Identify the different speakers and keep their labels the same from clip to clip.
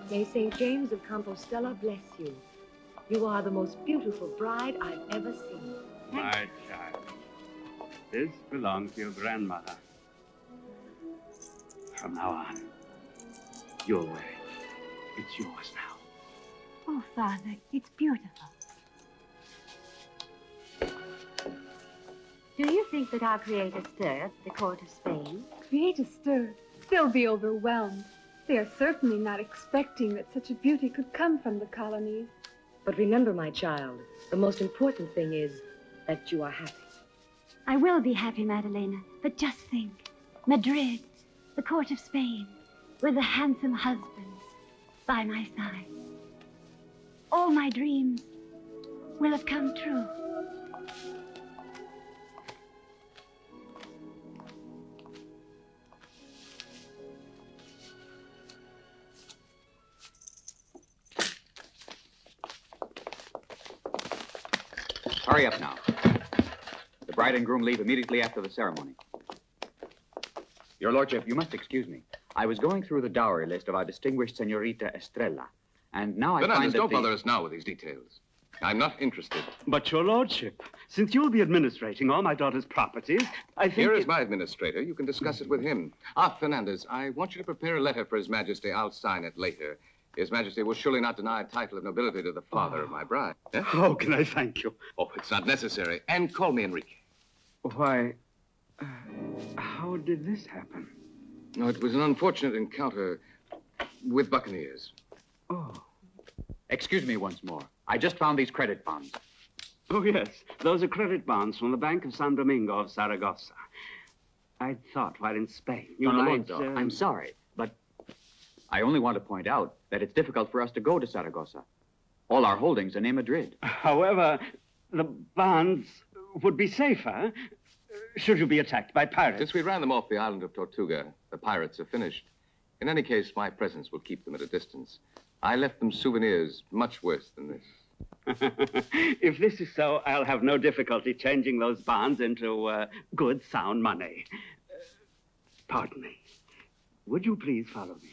Speaker 1: May St. James of Compostela bless you. You are the most beautiful bride I've ever seen.
Speaker 2: My child, this belongs to your grandmother. From now on, you'll wear it. It's yours now.
Speaker 3: Oh, Father, it's beautiful.
Speaker 1: Do you think that our creator stir at the court of Spain?
Speaker 3: Create a stir. They'll be overwhelmed. They are certainly not expecting that such a beauty could come from the colonies.
Speaker 1: But remember, my child, the most important thing is that you are happy.
Speaker 3: I will be happy, Madalena, but just think. Madrid, the court of Spain, with a handsome husband by my side. All my dreams will have come true.
Speaker 4: Hurry up now. The bride and groom leave immediately after the ceremony. Your Lordship, you must excuse me. I was going through the dowry list of our distinguished Senorita Estrella, and now I find that
Speaker 5: don't bother us now with these details. I'm not interested.
Speaker 2: But, Your Lordship, since you'll be administrating all my daughter's properties, I think...
Speaker 5: Here is my administrator. You can discuss it with him. Fernandez, I want you to prepare a letter for His Majesty. I'll sign it later. His Majesty will surely not deny a title of nobility to the father of my bride. Eh?
Speaker 2: How can I thank you?
Speaker 5: Oh, it's not necessary. And call me Enrique.
Speaker 2: Why, how did this happen?
Speaker 5: No, it was an unfortunate encounter with buccaneers.
Speaker 2: Oh.
Speaker 4: Excuse me once more. I just found these credit bonds.
Speaker 2: Oh, yes. Those are credit bonds from the Bank of San Domingo of Saragossa. I thought while in Spain you might...
Speaker 4: I'm sorry, but I only want to point out that it's difficult for us to go to Saragossa. All our holdings are near Madrid.
Speaker 2: However, the bonds would be safer should you be attacked by pirates.
Speaker 5: Since we ran them off the island of Tortuga, the pirates are finished. In any case, my presence will keep them at a distance. I left them souvenirs much worse than this.
Speaker 2: If this is so, I'll have no difficulty changing those bonds into good, sound money. Pardon me. Would you please follow me?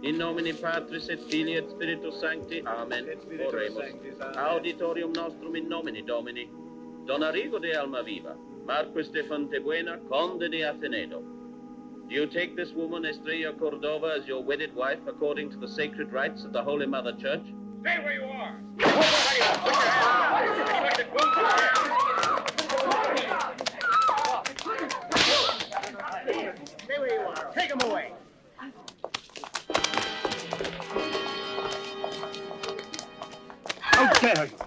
Speaker 6: In nomine Patris et Filii et Spiritus Sancti. Amen. Oremus. Auditorium nostrum in nomine Domini. Don Arrigo de Almaviva, Marquis de Fontebuena, Conde de Atenedo. Do you take this woman, Estrella Cordova, as your wedded wife according to the sacred rites of the Holy Mother Church?
Speaker 7: Stay where you are! Stay where you are. Take him away.
Speaker 2: How dare you!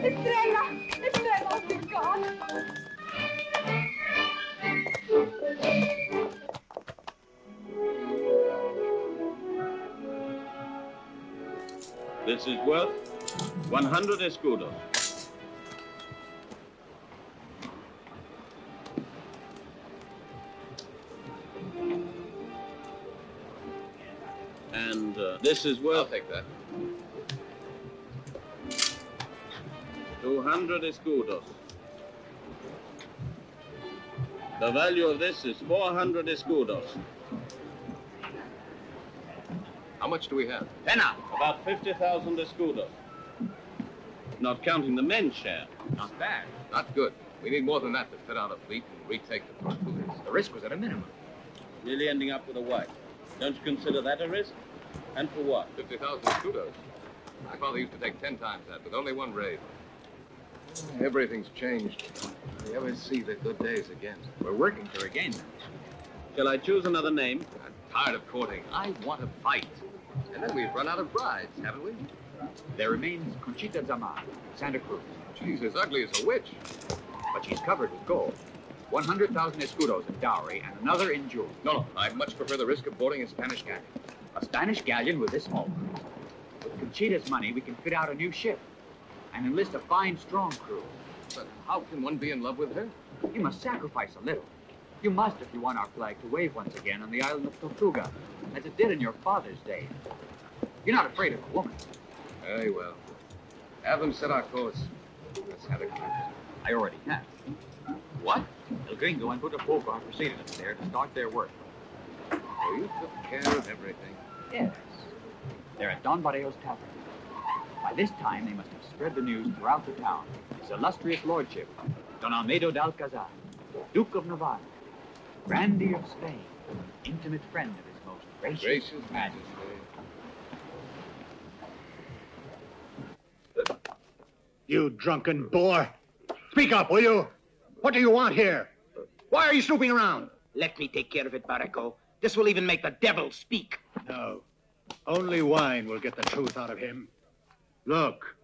Speaker 3: Estrella! Estrella, oh, dear God!
Speaker 6: This is worth 100 escudos. And this is worth...
Speaker 5: I'll take that.
Speaker 6: 200 escudos. The value of this is 400 escudos.
Speaker 5: How much do we have?
Speaker 6: About 50,000 escudos. Not counting the men's share.
Speaker 5: Not bad. Not good. We need more than that to fit out a fleet and retake the Tortugas.
Speaker 4: The risk was at a minimum.
Speaker 6: Nearly ending up with a wife. Don't you consider that a risk? And for what?
Speaker 5: 50,000 escudos. My father used to take 10 times that with only one raid. Everything's changed. We ever see the good days again.
Speaker 4: We're working to regain them.
Speaker 6: Shall I choose another name?
Speaker 5: I'm tired of courting. I want to fight. And then we've run out of brides, haven't we?
Speaker 4: There remains Conchita Zamar, Santa Cruz.
Speaker 5: She's as ugly as a witch.
Speaker 4: But she's covered with gold. 100,000 escudos in dowry and another in jewels.
Speaker 5: No, I much prefer the risk of boarding a Spanish galleon.
Speaker 4: A Spanish galleon with this hull. With Conchita's money, we can fit out a new ship and enlist a fine, strong crew.
Speaker 5: But how can one be in love with her?
Speaker 4: You must sacrifice a little. You must if you want our flag to wave once again on the island of Tortuga, as it did in your father's day. You're not afraid of a woman.
Speaker 5: Very well. Have them set our course. Let's have it.
Speaker 4: I already have.
Speaker 5: What?
Speaker 4: El Gringo and Botafogo have preceded us there to start their work.
Speaker 5: So you took care of everything.
Speaker 4: Yes. They're at Don Barreo's tavern. By this time, they must have spread the news throughout the town. His illustrious lordship, Don Almedo de Alcazar, Duke of Navarre, Grandee of Spain, intimate friend of his most gracious Majesty.
Speaker 8: You drunken boor! Speak up, will you? What do you want here? Why are you snooping around?
Speaker 7: Let me take care of it, Barrico. This will even make the devil speak.
Speaker 8: No. Only wine will get the truth out of him. Look,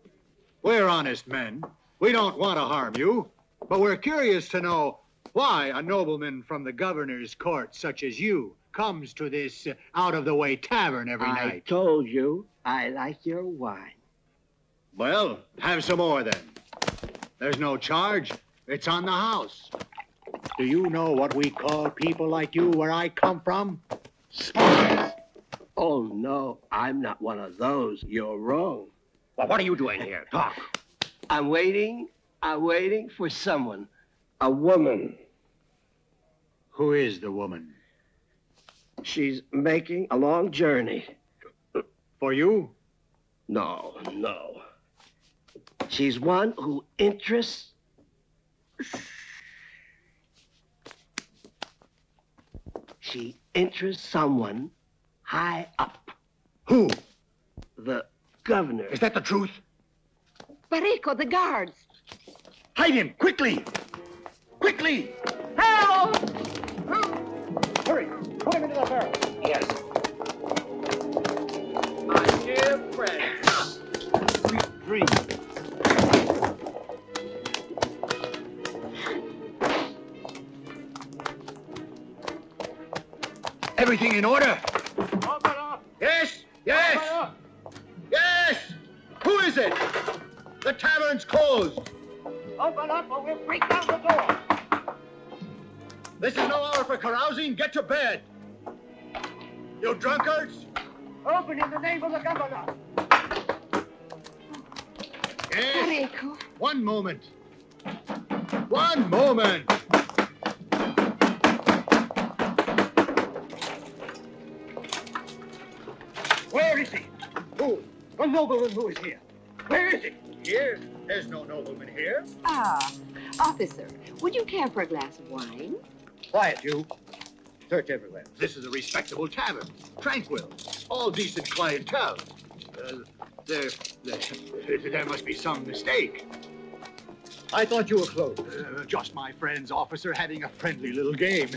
Speaker 8: we're honest men. We don't want to harm you, but we're curious to know why a nobleman from the governor's court such as you comes to this out-of-the-way tavern every night.
Speaker 9: I told you I like your wine.
Speaker 8: Well, have some more then. There's no charge. It's on the house. Do you know what we call people like you where I come from? Spies.
Speaker 9: Oh, no, I'm not one of those. You're wrong.
Speaker 7: Well, what are you doing here? Talk.
Speaker 9: I'm waiting for someone. A woman.
Speaker 8: Who is the woman?
Speaker 9: She's making a long journey.
Speaker 8: For you?
Speaker 9: No. She's one who interests... She interests someone high up.
Speaker 8: Who?
Speaker 9: The governor.
Speaker 8: Is that the truth?
Speaker 1: Barrico, the guards.
Speaker 8: Hide him, quickly! Quickly!
Speaker 1: Help!
Speaker 8: Hurry, put him into the barrel.
Speaker 7: Yes.
Speaker 6: My dear friend.
Speaker 8: Sweet dreams. Everything in order?
Speaker 7: Open up.
Speaker 8: Yes!
Speaker 7: Open up.
Speaker 8: Yes! Who is it? The tavern's closed.
Speaker 7: Open up or we'll break down the door.
Speaker 8: This is no hour for carousing. Get to bed. You drunkards?
Speaker 7: Open in the name of the governor.
Speaker 8: Yes.
Speaker 1: Barrico.
Speaker 8: One moment. One moment. Where is he? Who? The nobleman who is here. Where is he? Here? There's no nobleman here.
Speaker 1: Ah, officer, would you care for a glass of wine?
Speaker 8: Quiet, you. Search everywhere. This is a respectable tavern. Tranquil. All decent clientele. There must be some mistake. I thought you were closed. Just my friends, officer, having a friendly little game.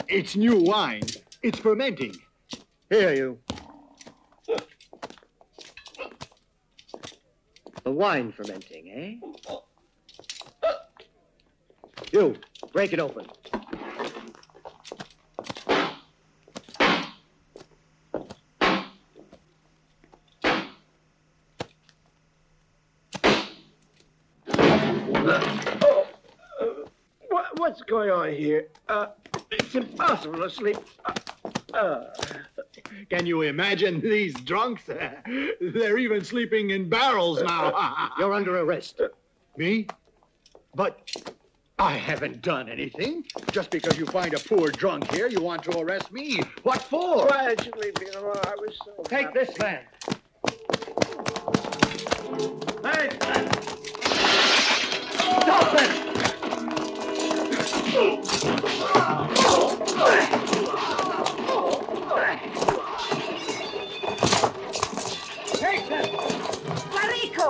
Speaker 8: It's new wine. It's fermenting. Here, you.
Speaker 9: The wine fermenting, eh?
Speaker 8: You, break it open.
Speaker 9: What's going on here? It's impossible to sleep.
Speaker 8: Can you imagine these drunks? They're even sleeping in barrels now.
Speaker 9: You're under arrest.
Speaker 8: Me? But I haven't done anything. Just because you find a poor drunk here, you want to arrest me. What for?
Speaker 9: Why did you leave me alone? I was so
Speaker 8: Take
Speaker 9: happy.
Speaker 8: this man. Hey! Stop it! Take them!
Speaker 1: Marico!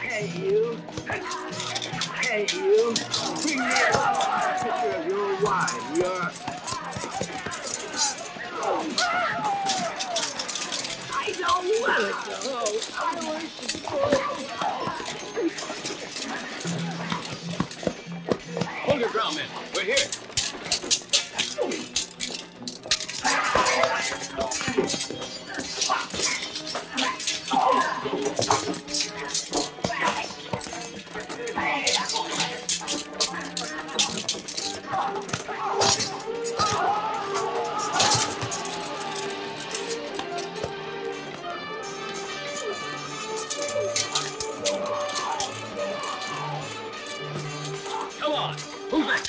Speaker 9: Hey, you. Bring me a picture of your wine. I don't want it, though. I wish it
Speaker 5: Hold your ground, men. We're here.
Speaker 6: Come on, move it.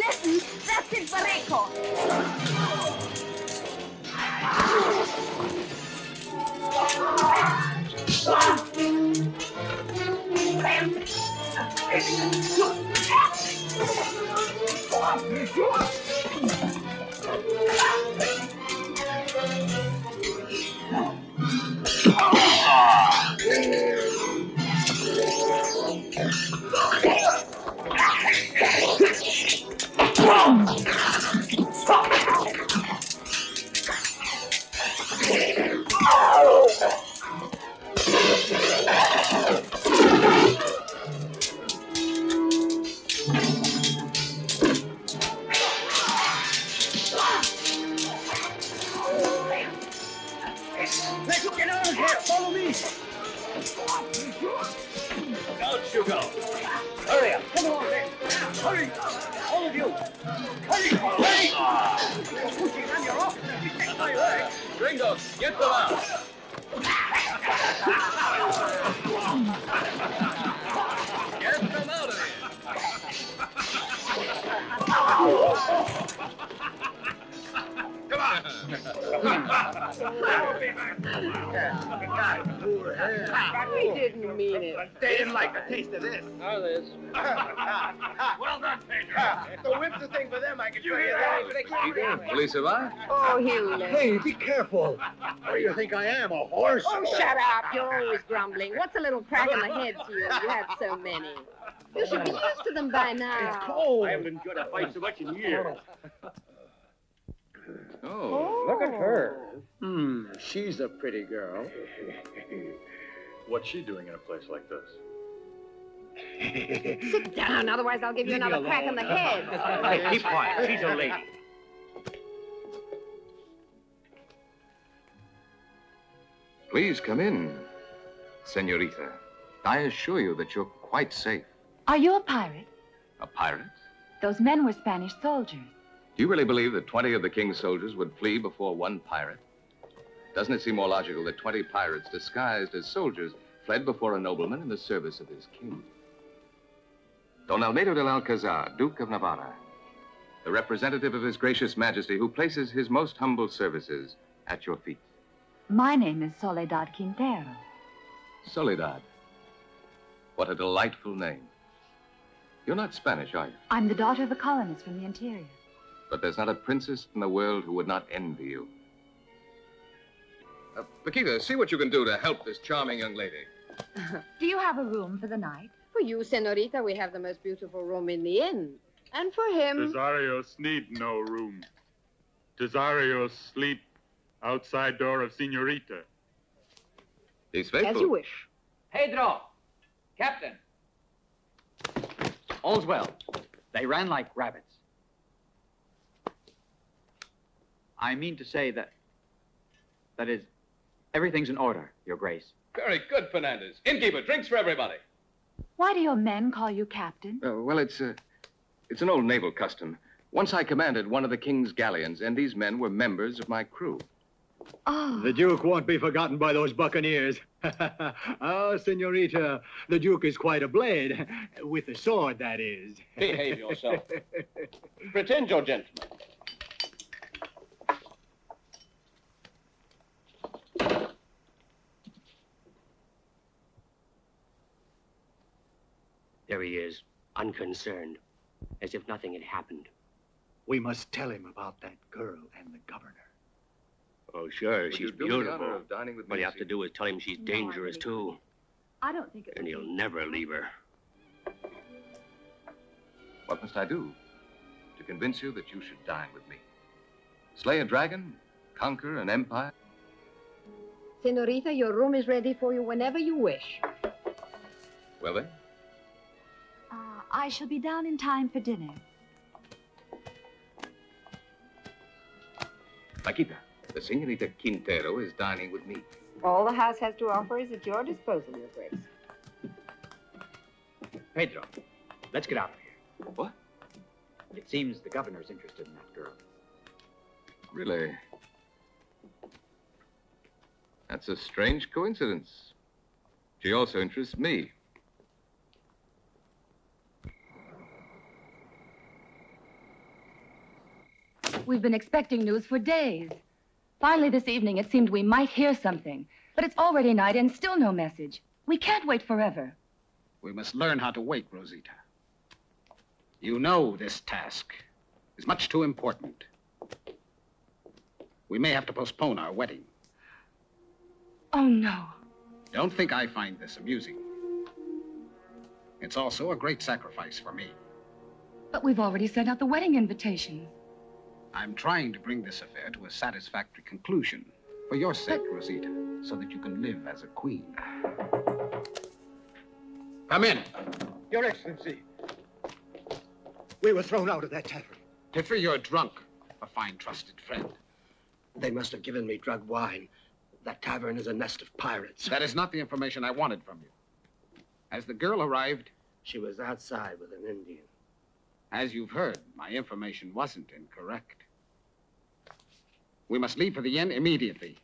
Speaker 3: Listen, that's it, Barreco.
Speaker 9: Let's get out of here. Follow me.
Speaker 6: Out you go.
Speaker 9: Hurry up. Come on, then. Hurry. All of you. Hurry. Hurry. You're pushing on your off. You take my leg.
Speaker 6: Gringos, get them out. Get them out of here.
Speaker 5: Come on.
Speaker 1: We didn't mean it.
Speaker 7: They didn't like the taste of this.
Speaker 6: Now this.
Speaker 7: Well done, Pedro. If the whip's the thing for them, I can show you that.
Speaker 5: Police survive?
Speaker 1: Oh, Hewlett.
Speaker 8: Hey, be careful. What do you think I am, a horse?
Speaker 1: Oh, shut up. You're always grumbling. What's a little crack in the head to you? You have so many. You should be used to them by now.
Speaker 8: cold.
Speaker 2: I haven't enjoyed a fight so much in years.
Speaker 5: Oh.
Speaker 8: Look at her. She's a pretty girl.
Speaker 10: What's she doing in a place like this?
Speaker 1: Sit down, otherwise I'll give you another crack in the head.
Speaker 2: Hey, keep quiet. She's a lady.
Speaker 5: Please come in, senorita. I assure you that you're quite safe.
Speaker 11: Are you a pirate?
Speaker 5: A pirate?
Speaker 11: Those men were Spanish soldiers.
Speaker 5: Do you really believe that 20 of the king's soldiers would flee before one pirate? Doesn't it seem more logical that 20 pirates disguised as soldiers fled before a nobleman in the service of his king? Don Almeida del Alcazar, Duke of Navarra, the representative of His Gracious Majesty who places his most humble services at your feet.
Speaker 11: My name is Soledad Quintero.
Speaker 5: Soledad. What a delightful name. You're not Spanish, are you?
Speaker 11: I'm the daughter of a colonist from the interior.
Speaker 5: But there's not a princess in the world who would not envy you. Paquita, see what you can do to help this charming young lady.
Speaker 11: Do you have a room for the night?
Speaker 1: For you, senorita, we have the most beautiful room in the inn. And for him...
Speaker 12: Desarios need no room. Desarios sleep outside door of Senorita.
Speaker 5: He's faithful.
Speaker 1: As you wish.
Speaker 4: Pedro! Captain! All's well. They ran like rabbits. I mean to say that is, everything's in order, Your Grace.
Speaker 5: Very good, Fernandez. Innkeeper, drinks for everybody.
Speaker 11: Why do your men call you captain?
Speaker 5: Well, it's an old naval custom. Once I commanded one of the king's galleons, and these men were members of my crew.
Speaker 11: Oh.
Speaker 8: The Duke won't be forgotten by those buccaneers. Oh, senorita, the Duke is quite a blade. With a sword, that is.
Speaker 6: Behave yourself. Pretend you're gentlemen.
Speaker 13: There he is, unconcerned, as if nothing had happened.
Speaker 8: We must tell him about that girl and the governor.
Speaker 13: Oh, sure,
Speaker 5: Would
Speaker 13: she's
Speaker 5: you do me the
Speaker 13: beautiful.
Speaker 5: honor of dining with me
Speaker 13: What you
Speaker 5: this
Speaker 13: have to do is tell him she's dangerous, too.
Speaker 11: I don't think it
Speaker 13: And
Speaker 11: would
Speaker 13: he'll
Speaker 11: be...
Speaker 13: never leave her.
Speaker 5: What must I do to convince you that you should dine with me? Slay a dragon? Conquer an empire?
Speaker 1: Senorita, your room is ready for you whenever you wish.
Speaker 5: Well, then.
Speaker 11: I shall be down in time for dinner.
Speaker 5: Paquita, the Senorita Quintero is dining with me.
Speaker 1: All the house has to offer is at your disposal, Your Grace.
Speaker 4: Pedro, let's get out of here.
Speaker 5: What?
Speaker 4: It seems the governor's interested in that girl.
Speaker 5: Really? That's a strange coincidence. She also interests me.
Speaker 11: We've been expecting news for days. Finally, this evening, it seemed we might hear something. But it's already night and still no message. We can't wait forever.
Speaker 14: We must learn how to wait, Rosita. You know this task is much too important. We may have to postpone our wedding.
Speaker 11: Oh, no.
Speaker 14: Don't think I find this amusing. It's also a great sacrifice for me.
Speaker 11: But we've already sent out the wedding invitations.
Speaker 14: I'm trying to bring this affair to a satisfactory conclusion. For your sake, Rosita, so that you can live as a queen. Come in.
Speaker 8: Your Excellency, we were thrown out of that tavern.
Speaker 14: Tiffy, you're drunk. A fine, trusted friend.
Speaker 13: They must have given me drugged wine. That tavern is a nest of pirates.
Speaker 14: That is not the information I wanted from you. As the girl arrived...
Speaker 13: She was outside with an Indian.
Speaker 14: As you've heard, my information wasn't incorrect. We must leave for the inn immediately.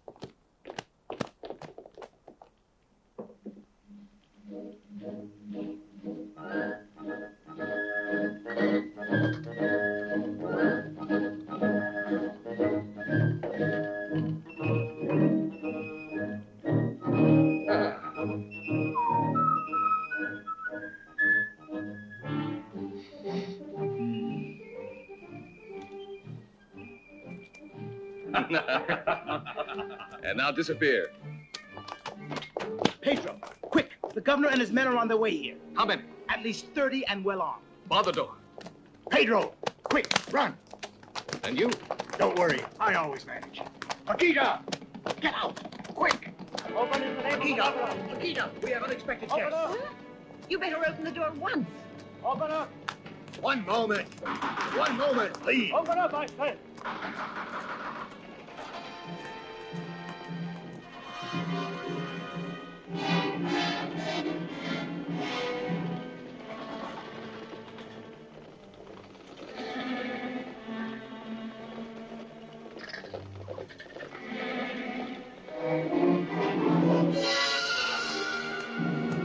Speaker 5: And now disappear.
Speaker 7: Pedro, quick. The governor and his men are on their way here.
Speaker 5: How many?
Speaker 7: At least 30 and well armed.
Speaker 5: Bar the door.
Speaker 8: Pedro, quick, run.
Speaker 5: And you?
Speaker 8: Don't worry, I always manage. Paquita, get out, quick.
Speaker 7: Open in the name
Speaker 8: Paquita,
Speaker 7: of the governor.
Speaker 8: Paquita, we have unexpected
Speaker 7: Open
Speaker 8: guests.
Speaker 7: up.
Speaker 1: You better open the door at once.
Speaker 7: Open up.
Speaker 8: One moment, please.
Speaker 7: Open up, I said.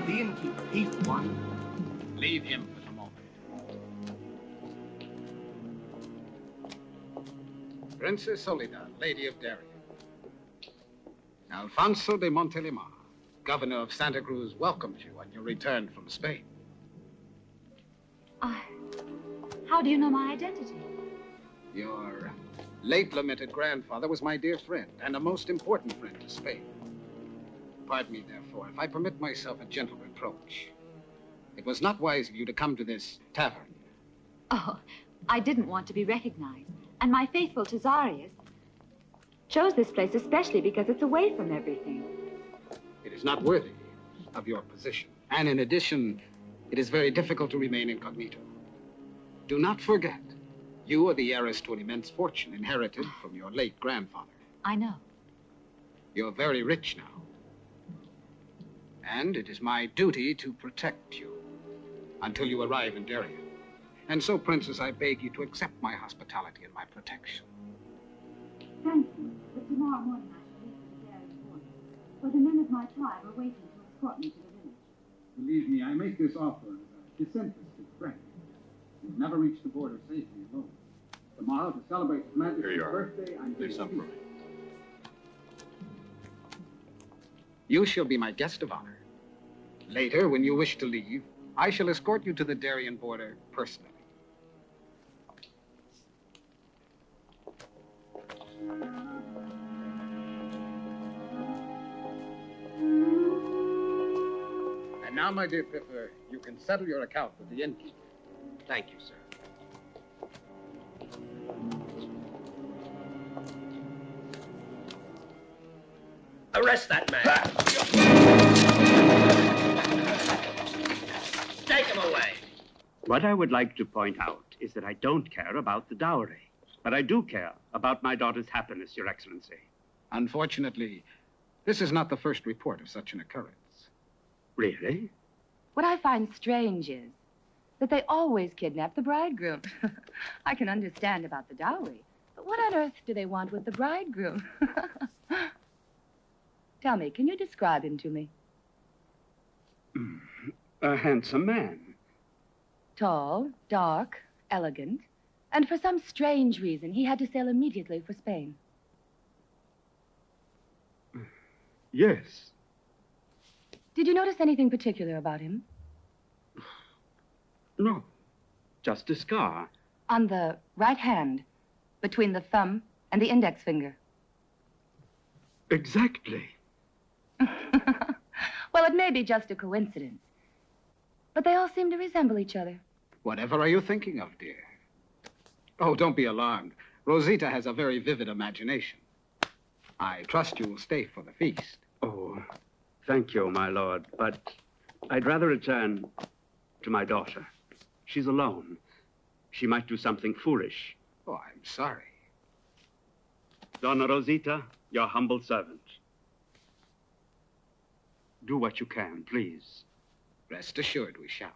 Speaker 7: The innkeeper, he's the one.
Speaker 14: Leave him for the moment. Princess Soledad, Lady of Darien. Alfonso de Montelimar, Governor of Santa Cruz, welcomes you on your return from Spain.
Speaker 3: How do you know my identity?
Speaker 14: Your late lamented grandfather was my dear friend, and a most important friend to Spain. Pardon me, therefore, if I permit myself a gentle reproach. It was not wise of you to come to this tavern.
Speaker 3: Oh, I didn't want to be recognized. And my faithful Tesarius chose this place especially because it's away from everything.
Speaker 14: It is not worthy of your position. And in addition, it is very difficult to remain incognito. Do not forget, you are the heiress to an immense fortune inherited from your late grandfather.
Speaker 3: I know.
Speaker 14: You're very rich now. And it is my duty to protect you until you arrive in Darien. And so, Princess, I beg you to accept my hospitality and my protection.
Speaker 3: Thank you, but tomorrow morning I shall leave for the Darien border, where the men of my tribe are waiting to escort me to the village.
Speaker 15: Believe me, I make this offer as a disinterested friend. You'll never reach the border safely alone. Tomorrow, to celebrate His Majesty's birthday, I'm
Speaker 10: Leave some for me.
Speaker 14: You shall be my guest of honor. Later, when you wish to leave, I shall escort you to the Darien border personally. And now, my dear Piffer, you can settle your account with the innkeeper.
Speaker 13: Thank you, sir. Arrest that man. Take him away.
Speaker 2: What I would like to point out is that I don't care about the dowry, but I do care about my daughter's happiness, Your Excellency.
Speaker 14: Unfortunately, this is not the first report of such an occurrence.
Speaker 2: Really?
Speaker 11: What I find strange is that they always kidnap the bridegroom. I can understand about the dowry, but what on earth do they want with the bridegroom? Tell me, can you describe him to me?
Speaker 2: A handsome man.
Speaker 11: Tall, dark, elegant, and for some strange reason, he had to sail immediately for Spain.
Speaker 2: Yes.
Speaker 11: Did you notice anything particular about him?
Speaker 2: No, just a scar.
Speaker 11: On the right hand, between the thumb and the index finger.
Speaker 2: Exactly.
Speaker 11: Well, it may be just a coincidence, but they all seem to resemble each other.
Speaker 14: Whatever are you thinking of, dear? Oh, don't be alarmed. Rosita has a very vivid imagination. I trust you will stay for the feast.
Speaker 2: Oh, thank you, my lord, but I'd rather return to my daughter. She's alone. She might do something foolish.
Speaker 14: Oh, I'm sorry.
Speaker 2: Donna Rosita, your humble servant. Do what you can, please.
Speaker 14: Rest assured we shall.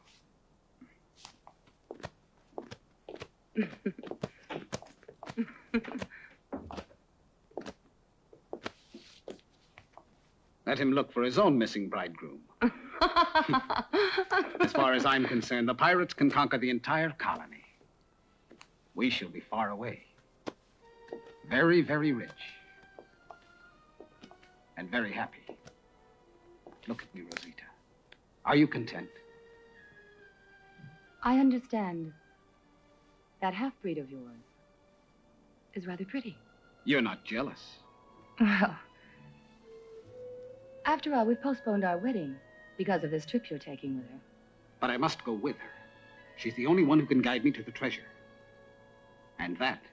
Speaker 14: Let him look for his own missing bridegroom. As far as I'm concerned, the pirates can conquer the entire colony. We shall be far away. Very, very rich. And very happy. Look at me, Rosita. Are you content?
Speaker 11: I understand. That half-breed of yours is rather pretty.
Speaker 14: You're not jealous.
Speaker 11: Well, after all, we've postponed our wedding because of this trip you're taking with her.
Speaker 14: But I must go with her. She's the only one who can guide me to the treasure. And that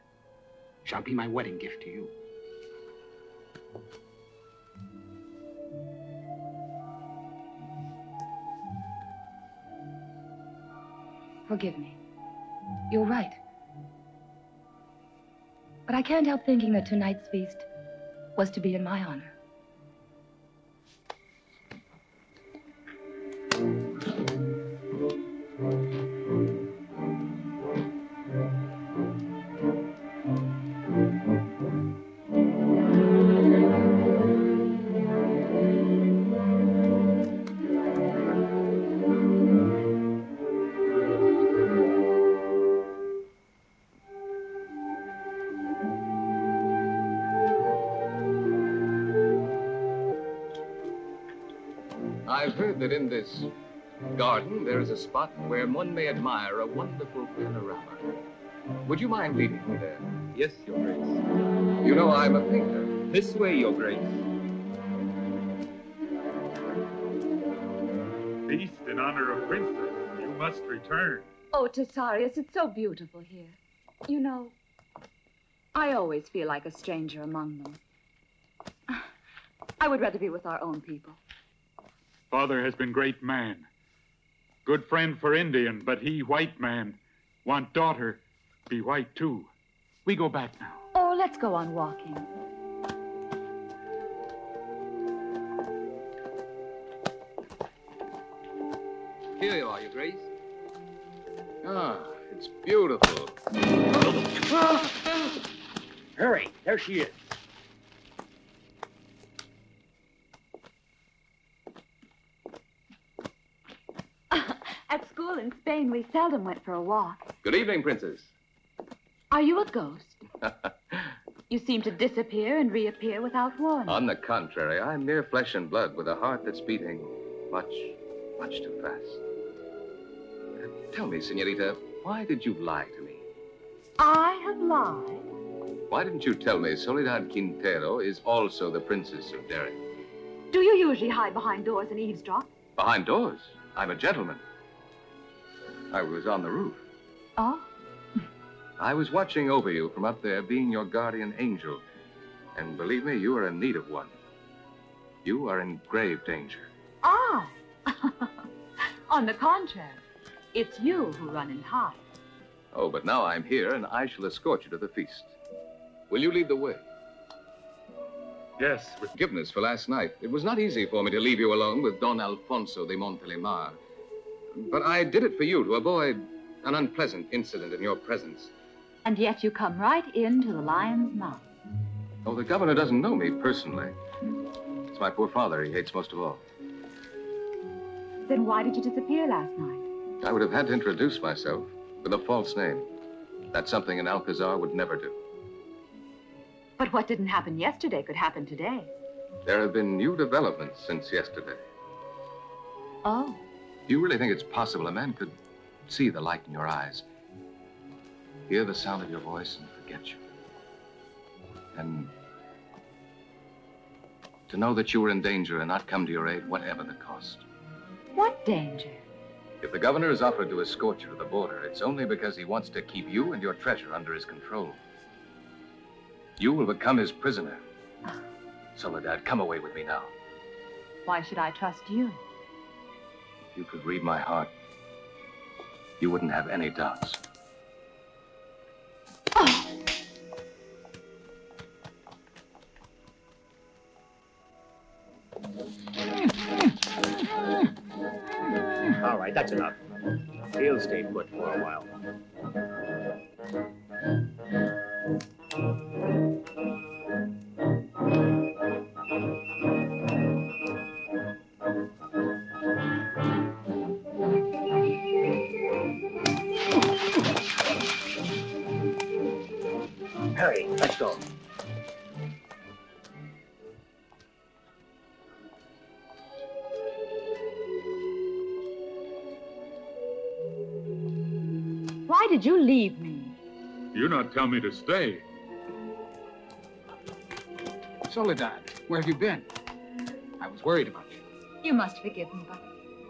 Speaker 14: shall be my wedding gift to you.
Speaker 11: Forgive me. You're right. But I can't help thinking that tonight's feast was to be in my honor.
Speaker 5: I've heard that in this garden there is a spot where one may admire a wonderful panorama. Would you mind leading me there?
Speaker 16: Yes, Your Grace.
Speaker 5: You know I'm a painter.
Speaker 16: This way, Your Grace.
Speaker 12: Feast in honor of Princess. You must return.
Speaker 11: Oh, Tessarius, it's so beautiful here. You know, I always feel like a stranger among them. I would rather be with our own people.
Speaker 12: Father has been great man. Good friend for Indian, but he white man. Want daughter, be white too. We go back now.
Speaker 11: Oh, let's go on walking.
Speaker 16: Here you are, Your Grace.
Speaker 5: Ah, it's beautiful.
Speaker 9: Hurry, there she is.
Speaker 11: At school in Spain, we seldom went for a walk.
Speaker 5: Good evening, Princess.
Speaker 11: Are you a ghost? You seem to disappear and reappear without warning.
Speaker 5: On the contrary, I'm mere flesh and blood with a heart that's beating much, much too fast. Tell me, Senorita, why did you lie to me?
Speaker 11: I have lied.
Speaker 5: Why didn't you tell me Soledad Quintero is also the Princess of Derry?
Speaker 11: Do you usually hide behind doors and eavesdrop?
Speaker 5: Behind doors? I'm a gentleman. I was on the roof.
Speaker 11: Oh?
Speaker 5: I was watching over you from up there, being your guardian angel. And believe me, you are in need of one. You are in grave danger.
Speaker 11: Ah! On the contrary, it's you who run and hide.
Speaker 5: Oh, but now I'm here, and I shall escort you to the feast. Will you lead the way?
Speaker 12: Yes.
Speaker 5: With forgiveness for last night. It was not easy for me to leave you alone with Don Alfonso de Montelimar. But I did it for you to avoid an unpleasant incident in your presence.
Speaker 11: And yet you come right into the lion's mouth.
Speaker 5: Oh, the governor doesn't know me personally. It's my poor father he hates most of all.
Speaker 11: Then why did you disappear last night?
Speaker 5: I would have had to introduce myself with a false name. That's something an Alcazar would never do.
Speaker 11: But what didn't happen yesterday could happen today.
Speaker 5: There have been new developments since yesterday.
Speaker 11: Oh.
Speaker 5: Do you really think it's possible a man could see the light in your eyes, hear the sound of your voice, and forget you? And to know that you were in danger and not come to your aid, whatever the cost.
Speaker 11: What danger?
Speaker 5: If the governor has offered to escort you to the border, it's only because he wants to keep you and your treasure under his control. You will become his prisoner. Soledad, come away with me now.
Speaker 11: Why should I trust you?
Speaker 5: If you could read my heart, you wouldn't have any doubts.
Speaker 9: All right, that's enough. He'll stay put for a while. Hurry, let's go.
Speaker 11: Why did you leave me?
Speaker 12: You not tell me to stay.
Speaker 14: Soledad, where have you been? I was worried about you.
Speaker 11: You must forgive me, but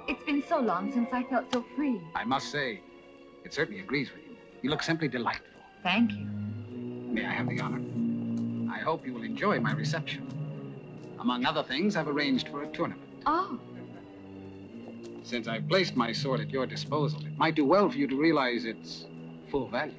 Speaker 11: it's been so long since I felt so free.
Speaker 14: I must say, it certainly agrees with you. You look simply delightful.
Speaker 11: Thank you.
Speaker 14: May I have the honor? I hope you will enjoy my reception. Among other things, I've arranged for a tournament.
Speaker 11: Oh.
Speaker 14: Since I've placed my sword at your disposal, it might do well for you to realize its full value.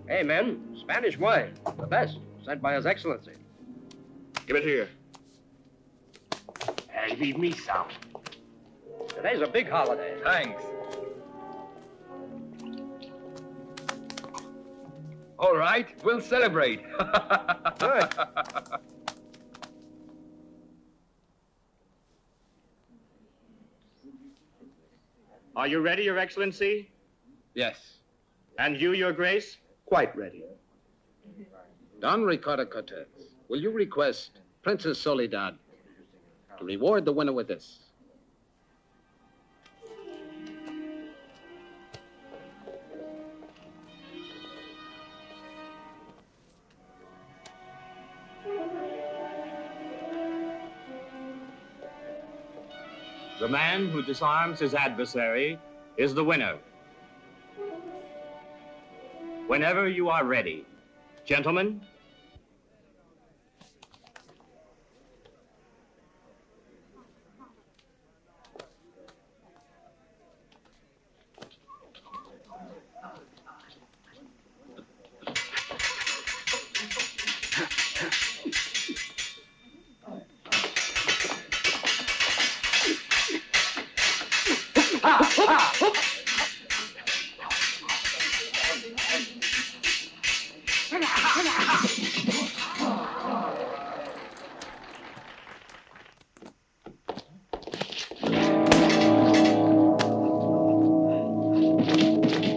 Speaker 9: Hey, men, Spanish wine, the best, sent by His Excellency.
Speaker 10: Give it here.
Speaker 9: Hey, leave me some. Today's a big holiday.
Speaker 10: Thanks.
Speaker 16: All right, we'll celebrate.
Speaker 9: Good.
Speaker 17: Are you ready, Your Excellency?
Speaker 14: Yes.
Speaker 17: And you, Your Grace?
Speaker 13: Quite ready.
Speaker 14: Don Ricardo Cortez, will you request Princess Soledad to reward the winner with this?
Speaker 17: The man who disarms his adversary is the winner. Whenever you are ready, gentlemen.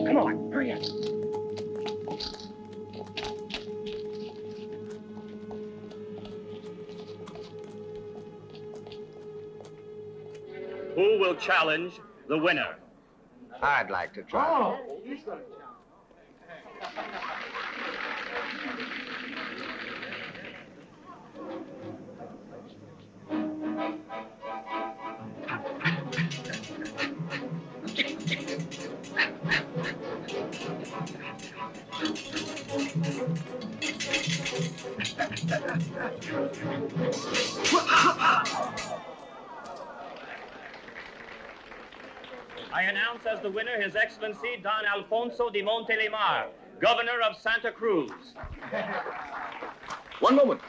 Speaker 13: Come on, hurry up.
Speaker 17: Who will challenge the winner?
Speaker 4: I'd like to try.
Speaker 13: Oh, he's going to
Speaker 17: I announce as the winner His Excellency Don Alfonso de Montelimar, Governor of Santa Cruz.
Speaker 16: One moment.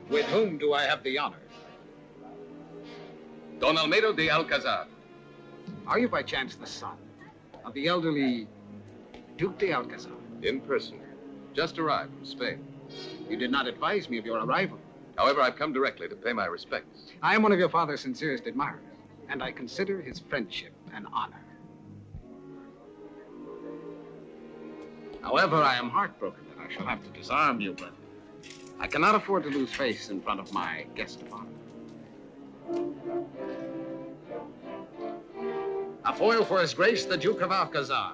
Speaker 14: With whom do I have the honor?
Speaker 5: Don Almedo de Alcazar.
Speaker 14: Are you by chance the son of the elderly Duke de Alcazar?
Speaker 5: In person. Just arrived from Spain.
Speaker 14: You did not advise me of your arrival.
Speaker 5: However, I've come directly to pay my respects.
Speaker 14: I am one of your father's sincerest admirers, and I consider his friendship an honor. However, I am heartbroken that I shall have to disarm you, but I cannot afford to lose face in front of my guest of honor. A foil for His Grace, the Duke of Alcazar.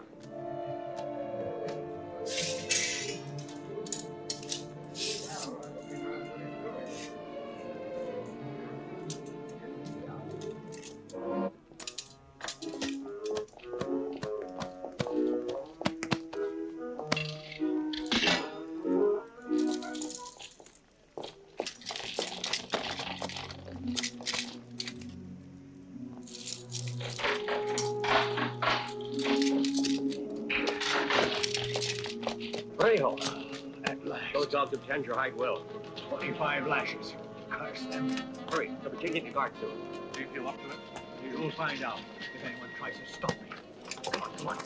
Speaker 13: At last. Those dogs have tanned your hide well. 25 lashes. Curse them. Hurry, so we can get your guard soon. If you're up to it, you'll find out if anyone tries to stop me. Come on, come on.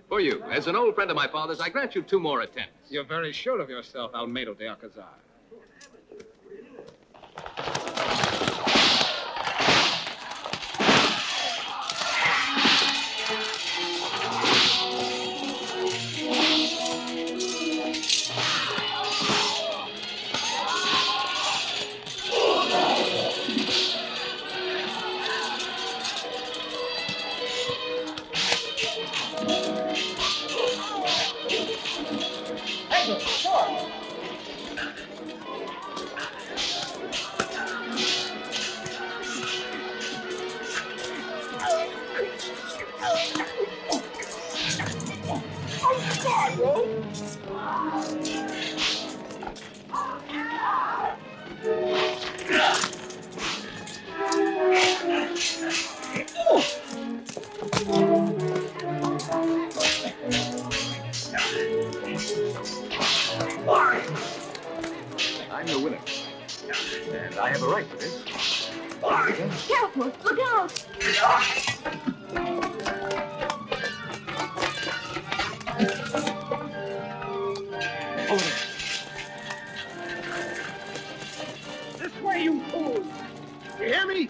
Speaker 5: For you, as an old friend of my father's, I grant you 2 more attempts.
Speaker 14: You're very sure of yourself, Almedo de Alcazar.
Speaker 9: Come on, bro.
Speaker 4: I'm the winner. And I have a right to this.
Speaker 3: Careful, look out!
Speaker 9: Over there. This way, you fools! You hear me?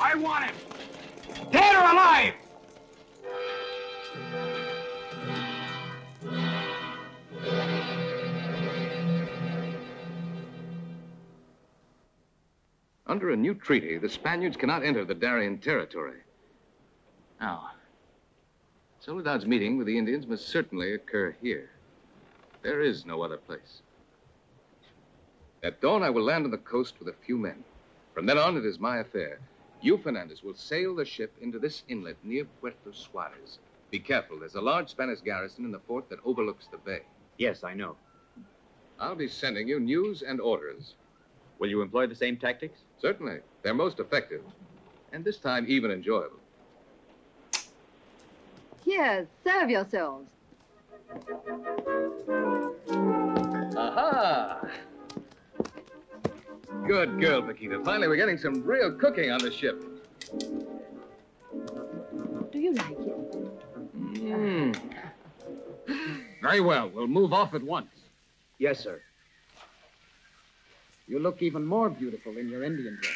Speaker 9: I want him! Dead or alive!
Speaker 5: Under a new treaty, the Spaniards cannot enter the Darien territory. Now, Soledad's meeting with the Indians must certainly occur here. There is no other place. At dawn, I will land on the coast with a few men. From then on, it is my affair. You, Fernandez, will sail the ship into this inlet near Puerto Suarez. Be careful. There's a large Spanish garrison in the fort that overlooks the bay.
Speaker 4: Yes, I know.
Speaker 5: I'll be sending you news and orders.
Speaker 4: Will you employ the same tactics?
Speaker 5: Certainly. They're most effective. And this time, even enjoyable.
Speaker 1: Here, serve yourselves.
Speaker 5: Aha! Good girl, Paquita. Finally, we're getting some real cooking on the ship.
Speaker 1: Do you like it?
Speaker 14: Very well. We'll move off at once.
Speaker 4: Yes, sir.
Speaker 14: You look even more beautiful in your Indian dress.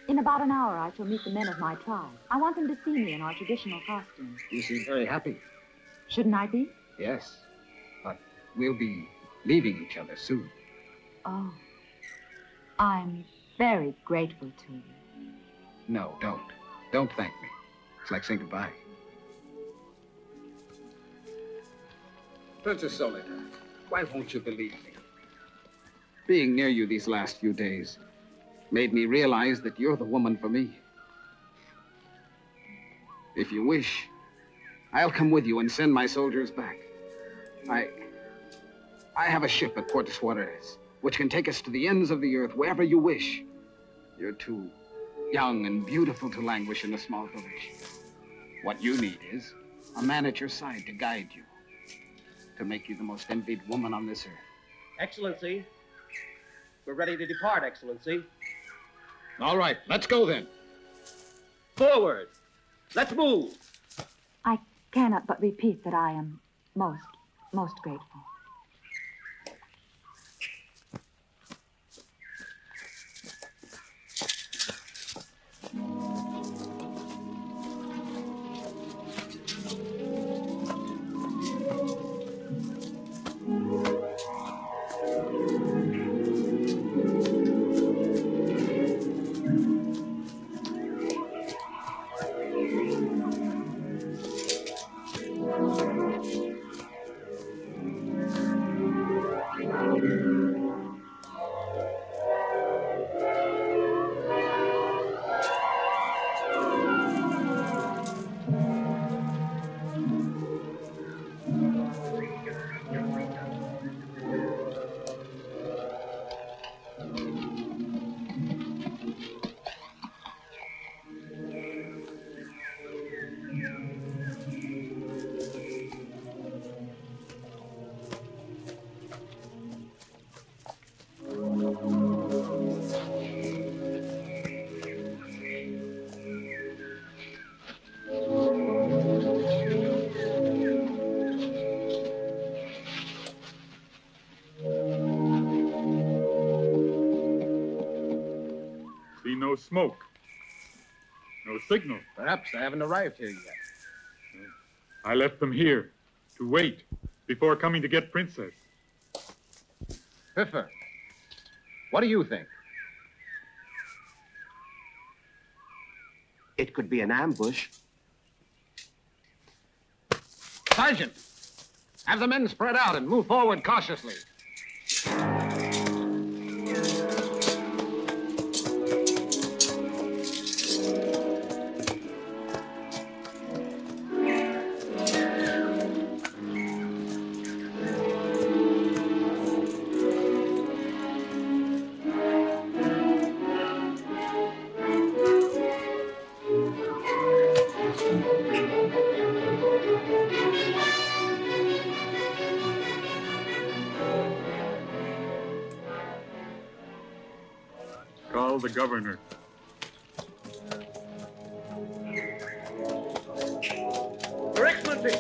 Speaker 11: In about an hour, I shall meet the men of my tribe. I want them to see me in our traditional costumes.
Speaker 14: You seem very happy.
Speaker 11: Shouldn't I be?
Speaker 14: Yes. But we'll be leaving each other soon.
Speaker 11: Oh, I'm very grateful to you.
Speaker 14: No, don't. Don't thank me. It's like saying goodbye. Princess Soledad, why won't you believe me? Being near you these last few days made me realize that you're the woman for me. If you wish, I'll come with you and send my soldiers back. I have a ship at Puerto Suarez, which can take us to the ends of the earth, wherever you wish. You're too young and beautiful to languish in a small village. What you need is a man at your side to guide you, to make you the most envied woman on this earth.
Speaker 17: Excellency, we're ready to depart, Excellency.
Speaker 14: All right, let's go then.
Speaker 17: Forward. Let's move.
Speaker 11: I cannot but repeat that I am most grateful.
Speaker 12: No smoke. No signal.
Speaker 13: Perhaps I haven't arrived here yet.
Speaker 12: I left them here to wait before coming to get Princess.
Speaker 13: Piffer, what do you think?
Speaker 18: It could be an ambush.
Speaker 14: Sergeant, have the men spread out and move forward cautiously.
Speaker 12: the governor.
Speaker 7: Your Excellency!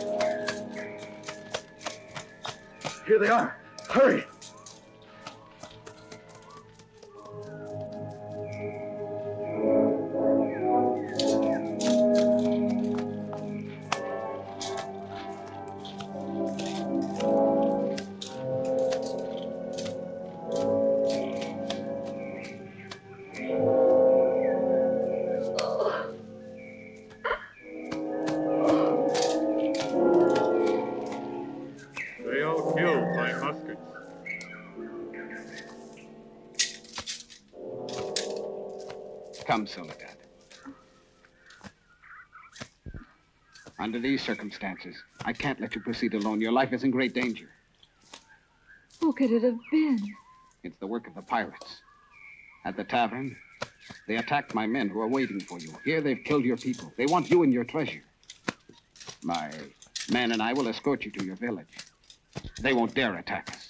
Speaker 7: Here they are. Hurry!
Speaker 12: They all killed by muskets.
Speaker 14: Come, Soledad. Under these circumstances, I can't let you proceed alone. Your life is in great danger.
Speaker 11: Who could it have been?
Speaker 14: It's the work of the pirates. At the tavern, they attacked my men who are waiting for you. Here they've killed your people. They want you and your treasure. My men and I will escort you to your village. They won't dare attack us.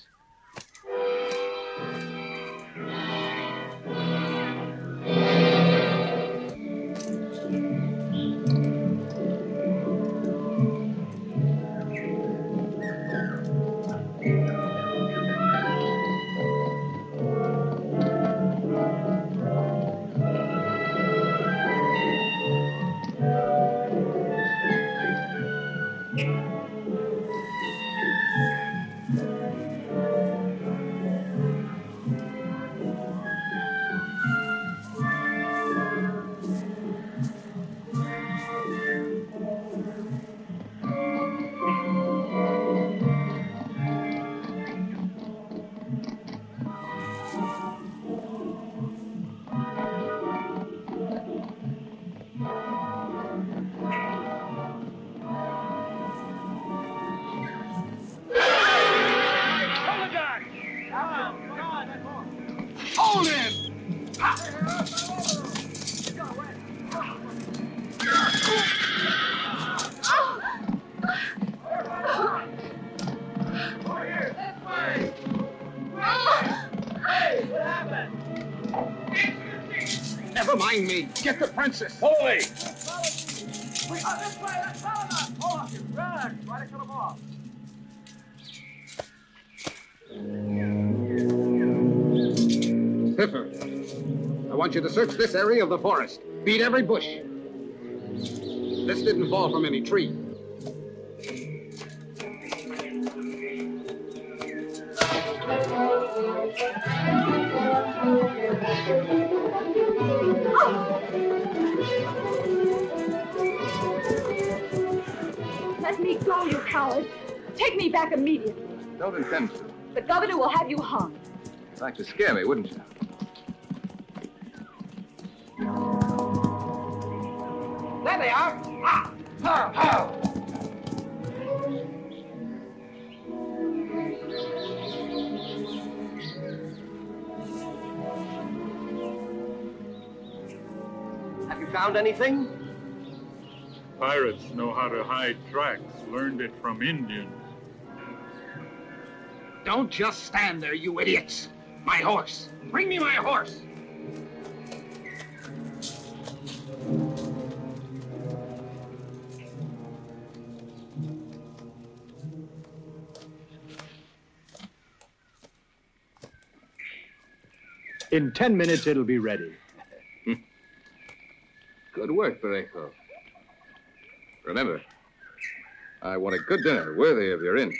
Speaker 14: Hold him! Never mind me. Get the princess.
Speaker 7: Holy!
Speaker 9: This way, let's follow them! All of you, run! Try to kill them off.
Speaker 14: Piffer, I want you to search this area of the forest. Beat every bush. This didn't fall from any tree.
Speaker 3: Let me go, you coward. Take me back immediately.
Speaker 5: Don't intend to.
Speaker 3: The governor will have you hung.
Speaker 5: You'd like to scare me, wouldn't you?
Speaker 9: There they are! Ah! How! How!
Speaker 7: Have you found anything?
Speaker 12: Pirates know how to hide tracks, learned it from Indians.
Speaker 14: Don't just stand there, you idiots. My horse. Bring me my horse.
Speaker 8: In 10 minutes, it'll be ready.
Speaker 5: Good work, DeRiso. Remember, I want a good dinner worthy of your inn.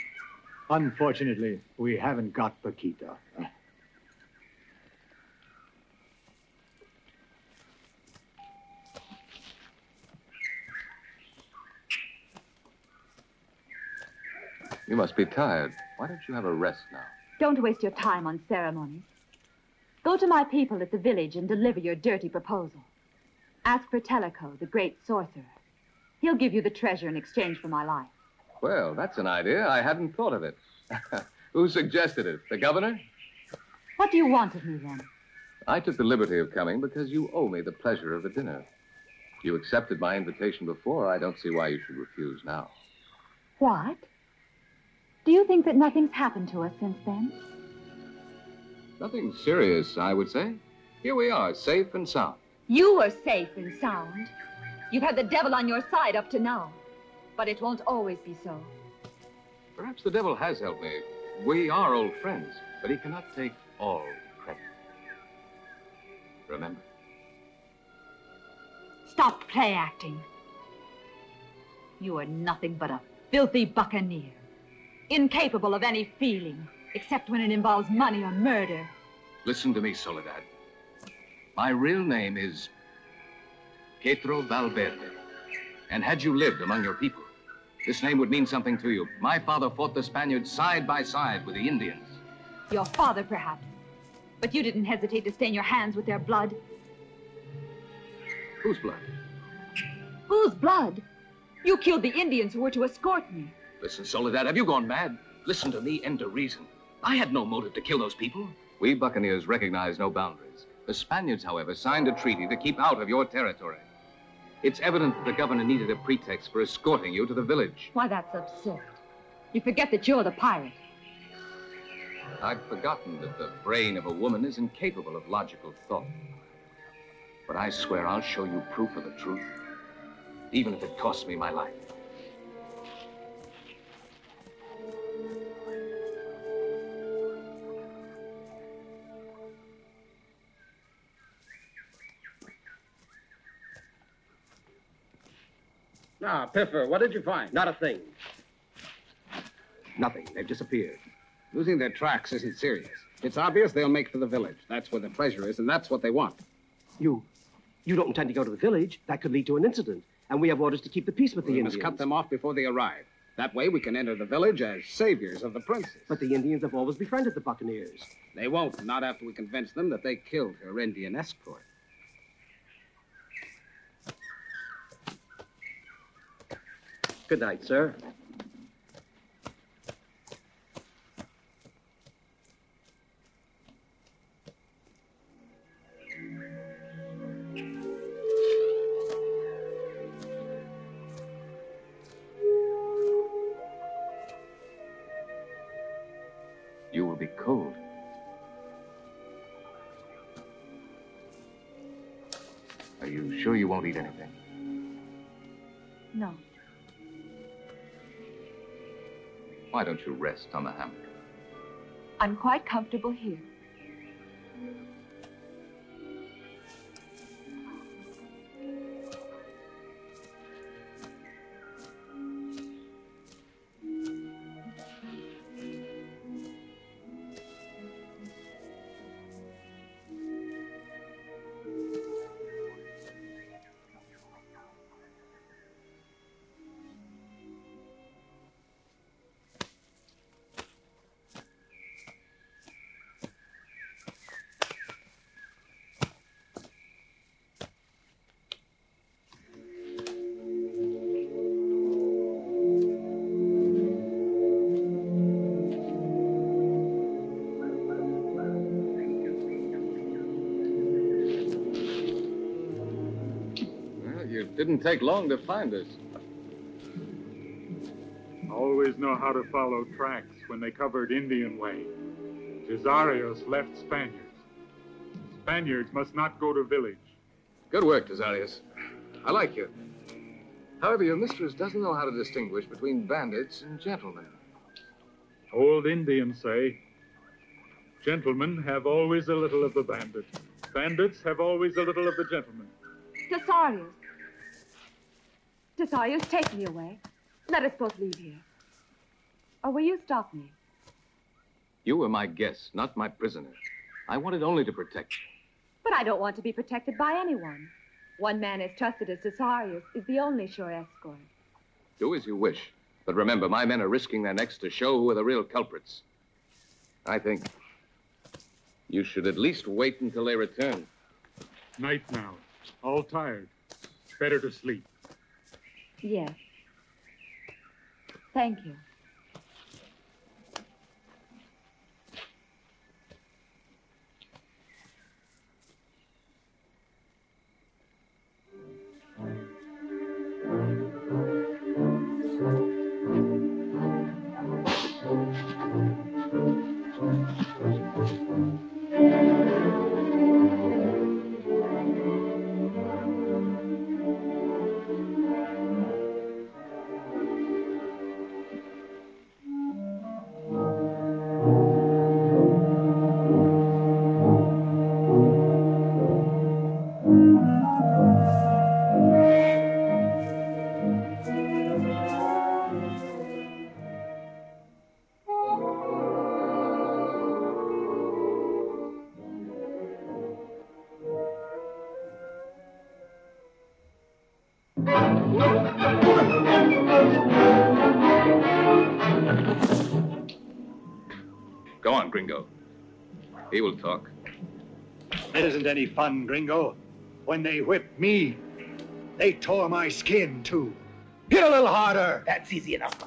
Speaker 8: Unfortunately, we haven't got Paquita.
Speaker 5: You must be tired. Why don't you have a rest now?
Speaker 11: Don't waste your time on ceremonies. Go to my people at the village and deliver your dirty proposal. Ask for Teleco, the great sorcerer. He'll give you the treasure in exchange for my life.
Speaker 5: Well, that's an idea. I hadn't thought of it. Who suggested it? The governor?
Speaker 11: What do you want of me, then?
Speaker 5: I took the liberty of coming because you owe me the pleasure of a dinner. You accepted my invitation before. I don't see why you should refuse now.
Speaker 11: What? Do you think that nothing's happened to us since then?
Speaker 5: Nothing serious, I would say. Here we are, safe and sound.
Speaker 11: You were safe and sound. You've had the devil on your side up to now. But it won't always be so.
Speaker 5: Perhaps the devil has helped me. We are old friends, but he cannot take all credit. Remember?
Speaker 11: Stop play acting. You are nothing but a filthy buccaneer. Incapable of any feeling, except when it involves money or murder.
Speaker 5: Listen to me, Soledad. My real name is Pietro Valverde. And had you lived among your people, this name would mean something to you. My father fought the Spaniards side by side with the Indians.
Speaker 11: Your father, perhaps. But you didn't hesitate to stain your hands with their blood.
Speaker 5: Whose blood?
Speaker 11: Whose blood? You killed the Indians who were to escort me.
Speaker 5: Listen, Soledad, have you gone mad? Listen to me and to reason. I had no motive to kill those people. We buccaneers recognize no boundaries. The Spaniards, however, signed a treaty to keep out of your territory. It's evident that the governor needed a pretext for escorting you to the village.
Speaker 11: Why, that's absurd. You forget that you're the pirate.
Speaker 5: I'd forgotten that the brain of a woman is incapable of logical thought. But I swear I'll show you proof of the truth, even if it costs me my life.
Speaker 13: Now, Piffer, what did you find?
Speaker 14: Not a thing.
Speaker 13: Nothing. They've disappeared.
Speaker 14: Losing their tracks isn't serious. It's obvious they'll make for the village. That's where the treasure is, and that's what they want.
Speaker 18: You don't intend to go to the village. That could lead to an incident. And we have orders to keep the peace with the Indians.
Speaker 14: We must cut them off before they arrive. That way we can enter the village as saviors of the princess.
Speaker 18: But the Indians have always befriended the buccaneers.
Speaker 14: They won't, not after we convince them that they killed her Indian escort.
Speaker 18: Good night, sir.
Speaker 5: You will be cold. Are you sure you won't eat anything?
Speaker 11: No.
Speaker 5: Why don't you rest on the hammock?
Speaker 11: I'm quite comfortable here.
Speaker 5: Didn't take long to find us.
Speaker 12: Always know how to follow tracks when they covered Indian way. Desarios left Spaniards. Spaniards must not go to village.
Speaker 5: Good work, Desarios. I like you. However, your mistress doesn't know how to distinguish between bandits and gentlemen.
Speaker 12: Old Indians say, gentlemen have always a little of the bandit. Bandits have always a little of the gentleman.
Speaker 11: Desarios. Desarios, take me away. Let us both leave here. Or will you stop me?
Speaker 5: You were my guest, not my prisoner. I wanted only to protect you.
Speaker 11: But I don't want to be protected by anyone. One man as trusted as Desarios is the only sure escort.
Speaker 5: Do as you wish. But remember, my men are risking their necks to show who are the real culprits. I think you should at least wait until they return.
Speaker 12: Night now. All tired. Better to sleep.
Speaker 11: Yes. Thank you.
Speaker 5: Go on, Gringo. He will talk.
Speaker 8: It isn't any fun, Gringo. When they whipped me, they tore my skin, too. Hit a little harder.
Speaker 9: That's easy enough.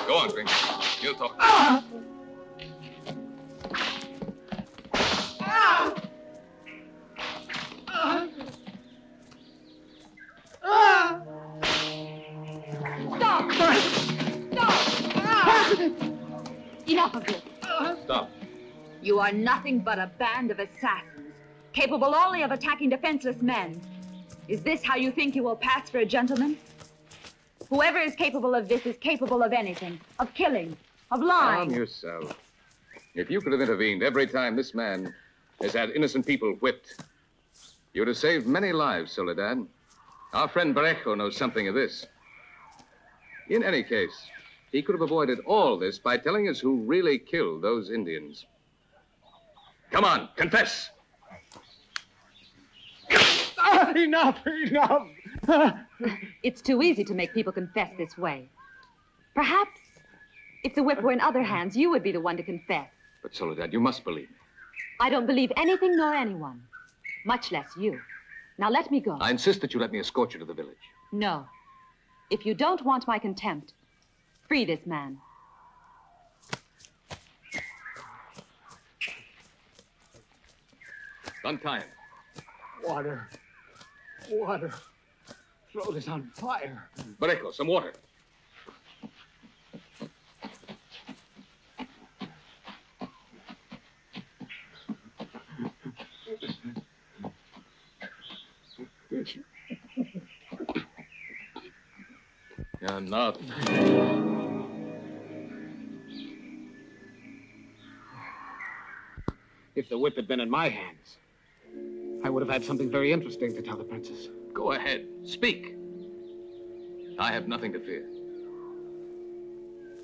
Speaker 5: Go on, Gringo. He'll talk.
Speaker 11: Stop! Stop! Enough of this.
Speaker 5: Stop.
Speaker 11: You are nothing but a band of assassins, capable only of attacking defenseless men. Is this how you think you will pass for a gentleman? Whoever is capable of this is capable of anything, of killing, of lying.
Speaker 5: Calm yourself. If you could have intervened every time this man has had innocent people whipped, you would have saved many lives, Soledad. Our friend Cerchio knows something of this. In any case, he could have avoided all this by telling us who really killed those Indians. Come on, confess.
Speaker 8: Enough!
Speaker 11: It's too easy to make people confess this way. Perhaps, if the whip were in other hands, you would be the one to confess.
Speaker 5: But, Soledad, you must believe me.
Speaker 11: I don't believe anything nor anyone, much less you. Now let me go.
Speaker 5: I insist that you let me escort you to the village.
Speaker 11: No. If you don't want my contempt, free this man.
Speaker 5: Untie him.
Speaker 8: Water. Throat is on fire.
Speaker 5: Cerchio, some water. Enough.
Speaker 14: If the whip had been in my hands, I would have had something very interesting to tell the princess.
Speaker 5: Go ahead. Speak. I have nothing to fear.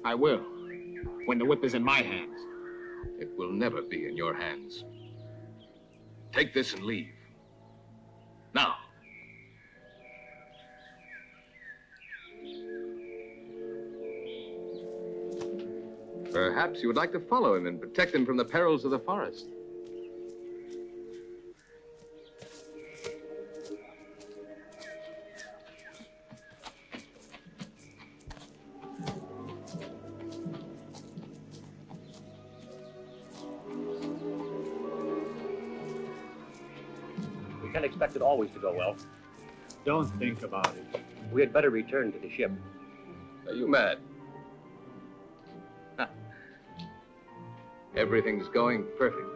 Speaker 14: I will, when the whip is in my hands.
Speaker 5: It will never be in your hands. Take this and leave. Now. Perhaps you would like to follow him and protect him from the perils of the forest.
Speaker 13: We can't expect it always to go well.
Speaker 8: Don't think about it.
Speaker 13: We had better return to the ship.
Speaker 5: Are you mad? Everything's going perfectly.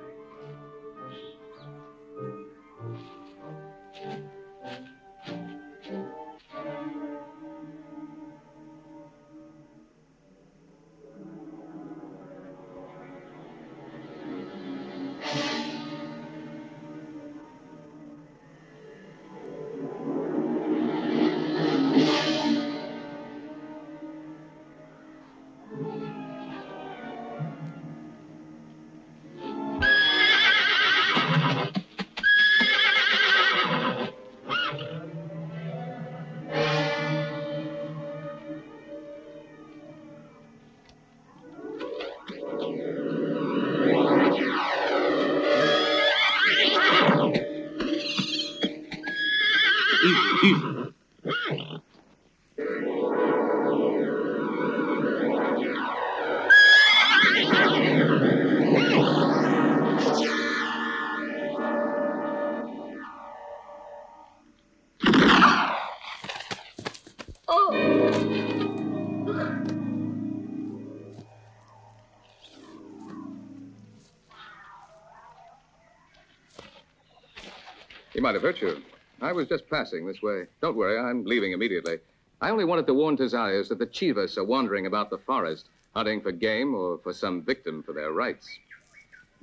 Speaker 5: He might have hurt you. I was just passing this way. Don't worry, I'm leaving immediately. I only wanted to warn Tazarius that the Chivas are wandering about the forest, hunting for game or for some victim for their rights.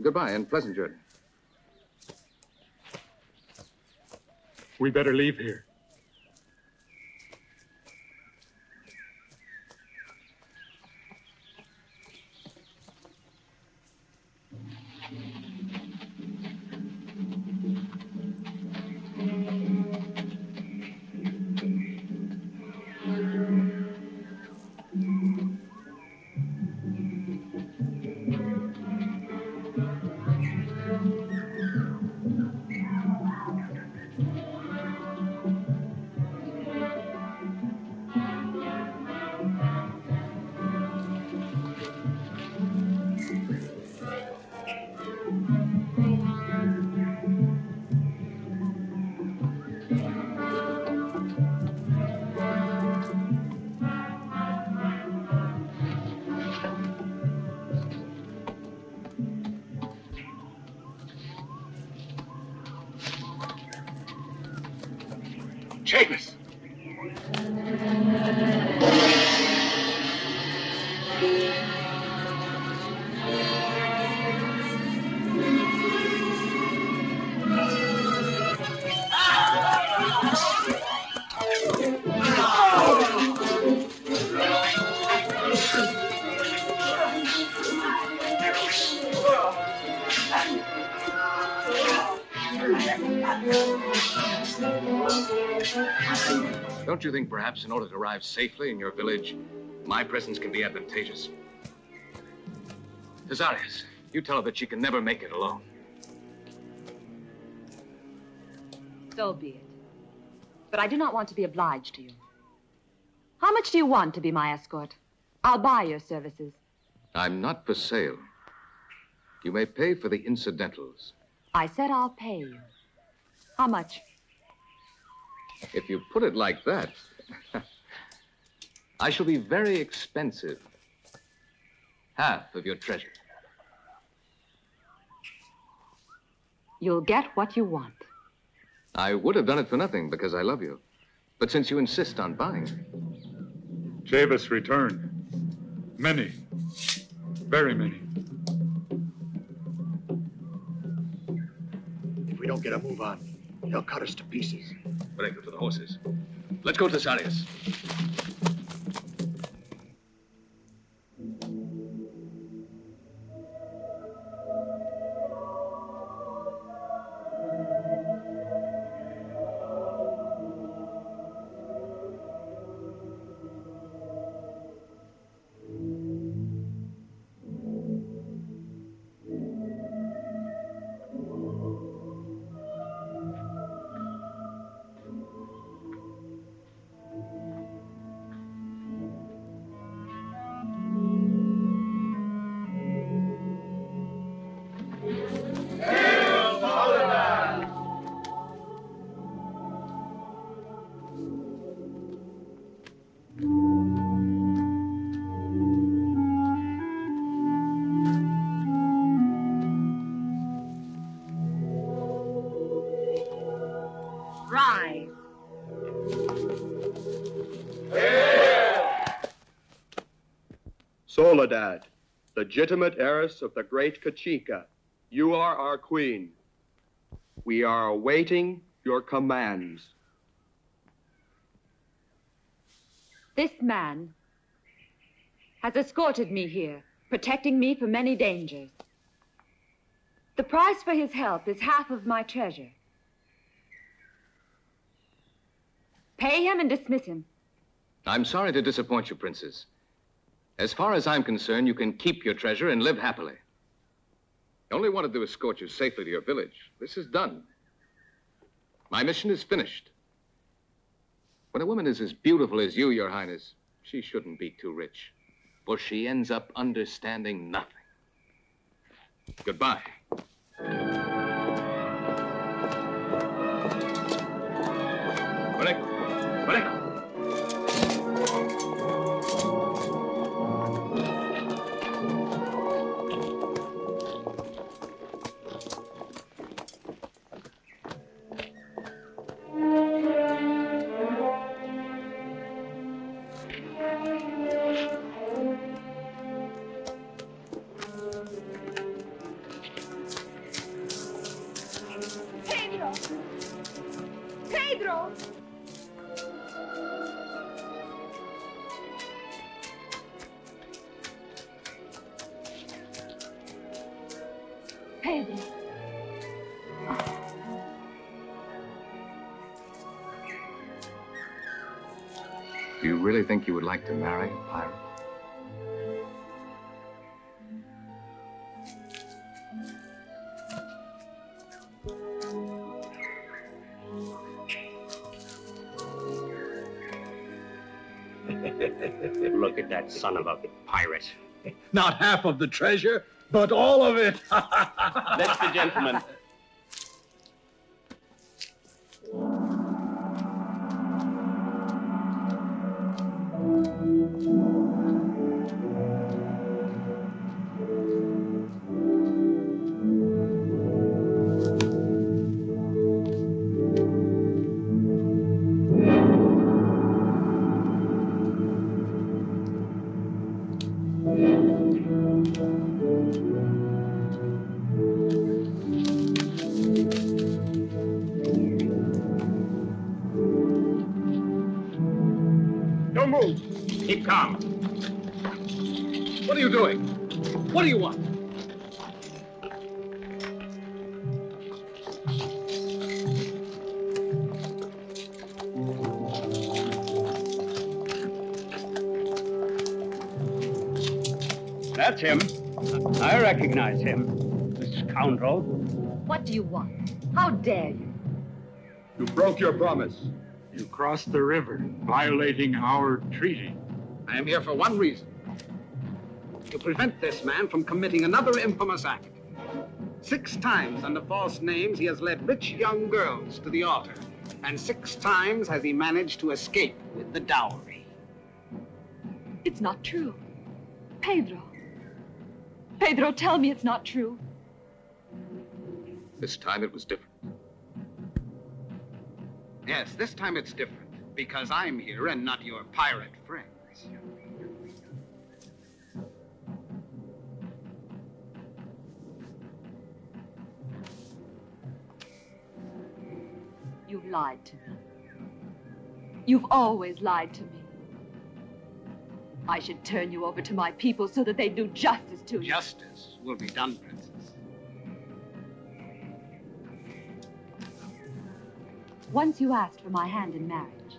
Speaker 5: Goodbye and pleasant journey.
Speaker 12: We better leave here.
Speaker 13: Chavis!
Speaker 5: Don't you think perhaps in order to arrive safely in your village, my presence can be advantageous? Tazarius, you tell her that she can never make it alone.
Speaker 11: So be it. But I do not want to be obliged to you. How much do you want to be my escort? I'll buy your services.
Speaker 5: I'm not for sale. You may pay for the incidentals.
Speaker 11: I said I'll pay you. How much?
Speaker 5: If you put it like that, I shall be very expensive. Half of your treasure.
Speaker 11: You'll get what you want.
Speaker 5: I would have done it for nothing because I love you. But since you insist on buying...
Speaker 12: Chavis returned. Many. Very many.
Speaker 8: If we don't get a move on, they'll cut us to pieces.
Speaker 5: Break to the horses. Let's go to Tazarius.
Speaker 1: Rise.
Speaker 19: Soledad, legitimate heiress of the great Cachica, you are our queen. We are awaiting your commands.
Speaker 11: This man has escorted me here, protecting me from many dangers. The price for his help is half of my treasure. Pay him and dismiss him.
Speaker 5: I'm sorry to disappoint you, Princess. As far as I'm concerned, you can keep your treasure and live happily. I only wanted to escort you safely to your village. This is done. My mission is finished. When a woman is as beautiful as you, Your Highness, she shouldn't be too rich, for she ends up understanding nothing. Goodbye.
Speaker 11: Pedro.
Speaker 5: Do you really think you would like to marry a pirate?
Speaker 17: Look at that son of a pirate.
Speaker 13: Not half of the treasure, but all of it.
Speaker 17: That's the gentleman.
Speaker 13: Don't move.
Speaker 17: Keep calm.
Speaker 13: What are you doing? What do you want?
Speaker 2: That's him. I recognize him. The scoundrel.
Speaker 11: What do you want? How dare you?
Speaker 13: You broke your promise.
Speaker 12: You crossed the river, violating our treaty.
Speaker 14: I am here for one reason. To prevent this man from committing another infamous act. 6 times under false names he has led rich young girls to the altar. And 6 times has he managed to escape with the dowry.
Speaker 11: It's not true. Pedro. Pedro, tell me it's not true.
Speaker 5: This time it was different.
Speaker 14: Yes, this time it's different. Because I'm here and not your pirate friends.
Speaker 11: You've lied to me. You've always lied to me. I should turn you over to my people so that they do justice to you.
Speaker 14: Justice will be done, Princess.
Speaker 11: Once you asked for my hand in marriage.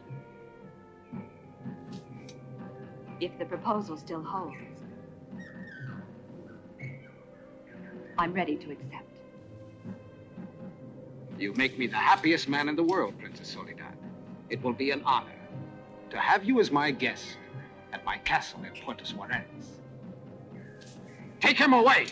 Speaker 11: If the proposal still holds, I'm ready to accept.
Speaker 14: You make me the happiest man in the world, Princess Soledad. It will be an honor to have you as my guest at my castle in Puerto Suarez. Take him away!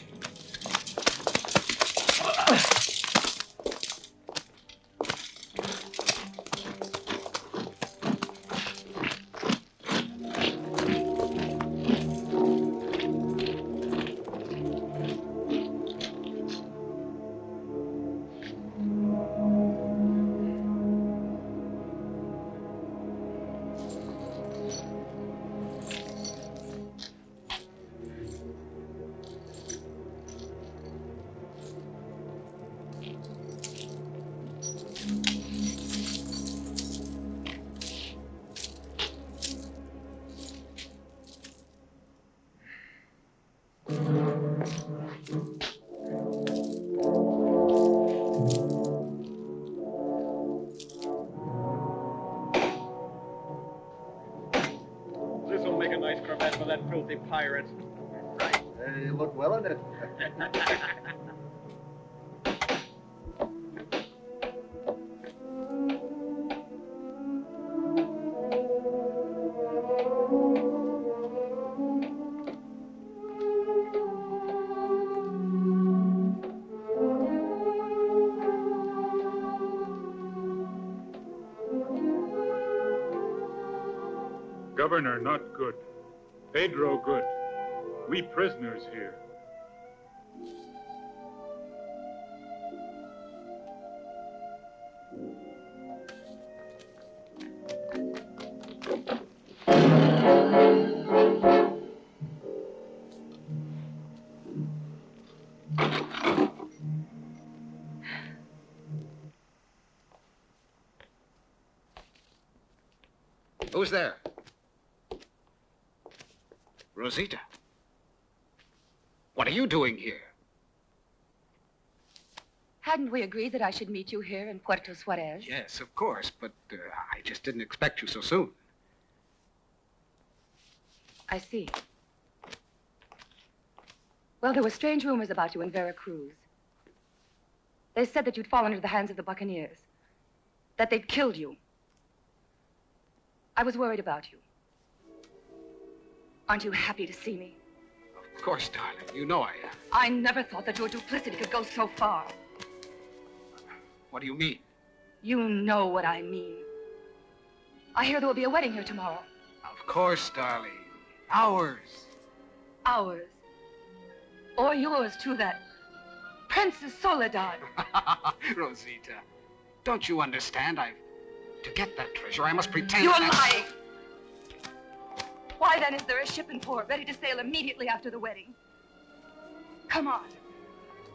Speaker 13: This'll make a nice cravat for that filthy pirate.
Speaker 8: Right. You look well in it.
Speaker 12: Governor, not good. Pedro, good. We prisoners here.
Speaker 14: Who's there? Rosita. What are you doing here?
Speaker 20: Hadn't we agreed that I should meet you here in Puerto Suarez?
Speaker 14: Yes, of course, but I just didn't expect you so soon.
Speaker 20: I see. Well, there were strange rumors about you in Veracruz. They said that you'd fallen into the hands of the Buccaneers, that they'd killed you. I was worried about you. Aren't you happy to see me?
Speaker 14: Of course, darling. You know I am.
Speaker 20: I never thought that your duplicity could go so far.
Speaker 14: What do you mean?
Speaker 20: You know what I mean. I hear there will be a wedding here tomorrow.
Speaker 14: Of course, darling. Ours.
Speaker 20: Ours. Or yours, too, that Princess Soledad.
Speaker 14: Rosita, don't you understand? To get that treasure, I must pretend
Speaker 20: You're
Speaker 14: that...
Speaker 20: lying. Why, then, is there a ship in port ready to sail immediately after the wedding? Come on.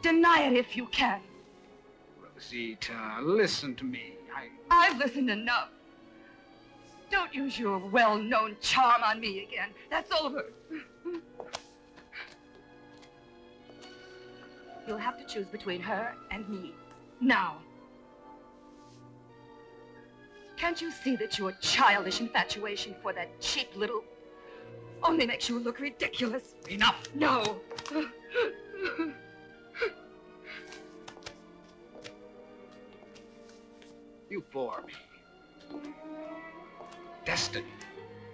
Speaker 20: Deny it if you can.
Speaker 14: Rosita, listen to me.
Speaker 20: I've listened enough. Don't use your well-known charm on me again. That's over. You'll have to choose between her and me. Now. Can't you see that your childish infatuation for that cheap little only makes you look ridiculous?
Speaker 14: Enough.
Speaker 20: No.
Speaker 14: You bore me. Destiny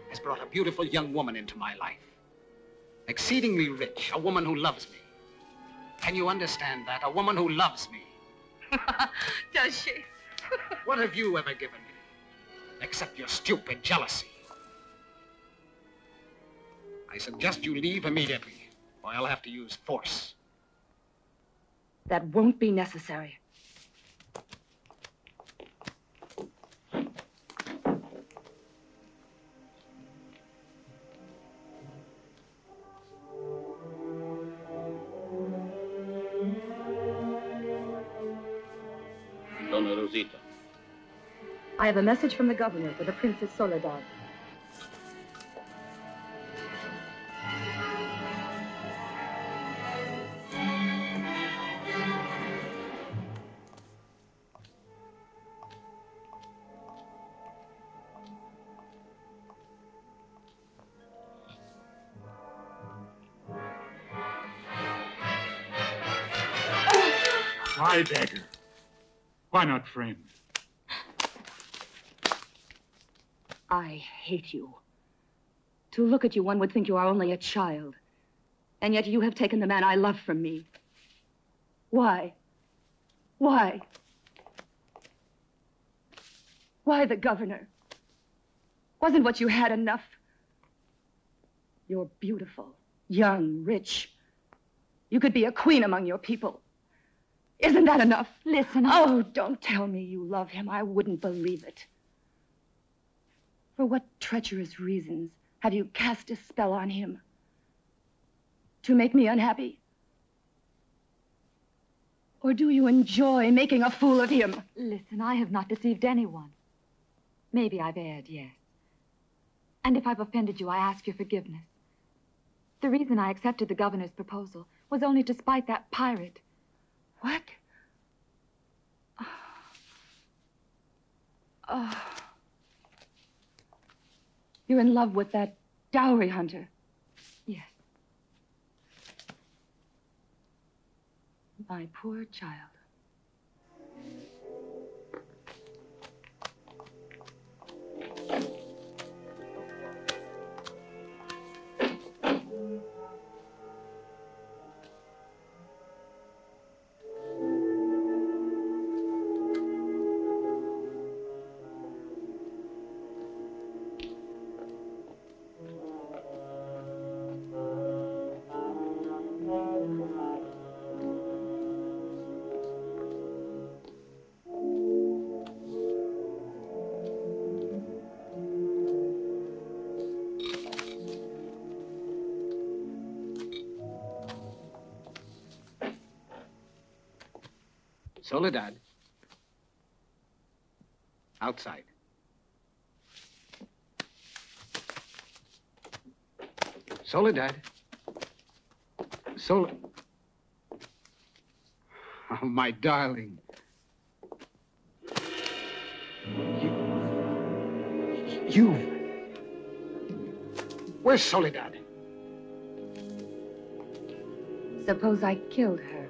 Speaker 14: has brought a beautiful young woman into my life. Exceedingly rich, a woman who loves me. Can you understand that? A woman who loves me.
Speaker 20: Does she?
Speaker 14: What have you ever given me? Except your stupid jealousy. I suggest you leave immediately, or I'll have to use force.
Speaker 20: That won't be necessary.
Speaker 6: Donna Rosita.
Speaker 20: I have a message from the governor for the Princess Soledad.
Speaker 12: Why dagger? Why not friend?
Speaker 20: I hate you. To look at you, one would think you are only a child. And yet you have taken the man I love from me. Why? Why? Why the governor? Wasn't what you had enough? You're beautiful, young, rich. You could be a queen among your people. Isn't that enough?
Speaker 3: Listen.
Speaker 20: Oh, don't tell me you love him. I wouldn't believe it. For what treacherous reasons have you cast a spell on him? To make me unhappy? Or do you enjoy making a fool of him?
Speaker 11: Listen, I have not deceived anyone. Maybe I've erred, yes. And if I've offended you, I ask your forgiveness. The reason I accepted the governor's proposal was only to spite that pirate.
Speaker 20: What? Oh. You're in love with that dowry hunter?
Speaker 11: Yes.
Speaker 20: My poor child.
Speaker 14: Soledad. Outside. Soledad. Oh, my darling. You. Where's Soledad?
Speaker 20: Suppose I killed her.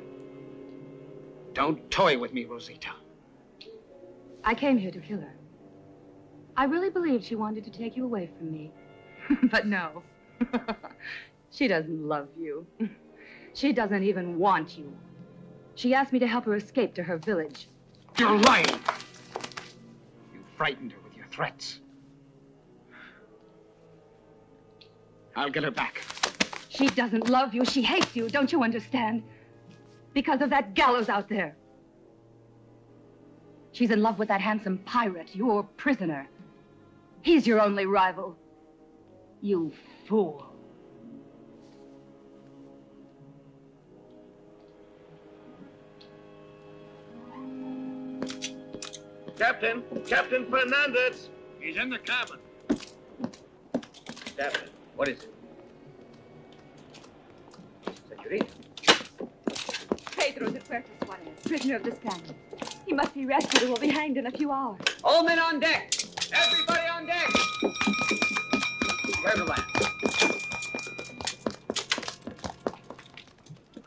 Speaker 14: Don't toy with me, Rosita.
Speaker 20: I came here to kill her. I really believed she wanted to take you away from me. But no. She doesn't love you. She doesn't even want you. She asked me to help her escape to her village.
Speaker 14: You're lying. You frightened her with your threats. I'll get her back.
Speaker 20: She doesn't love you. She hates you. Don't you understand? Because of that gallows out there. She's in love with that handsome pirate, your prisoner. He's your only rival. You fool.
Speaker 6: Captain Fernandez.
Speaker 13: He's in the cabin.
Speaker 6: Captain.
Speaker 4: What is it? Señorita.
Speaker 20: Pedro de Puerto Suarez, prisoner of the Spaniards. He must be rescued or will be hanged in a few hours.
Speaker 16: All men on deck! Everybody on deck! Prepare to land.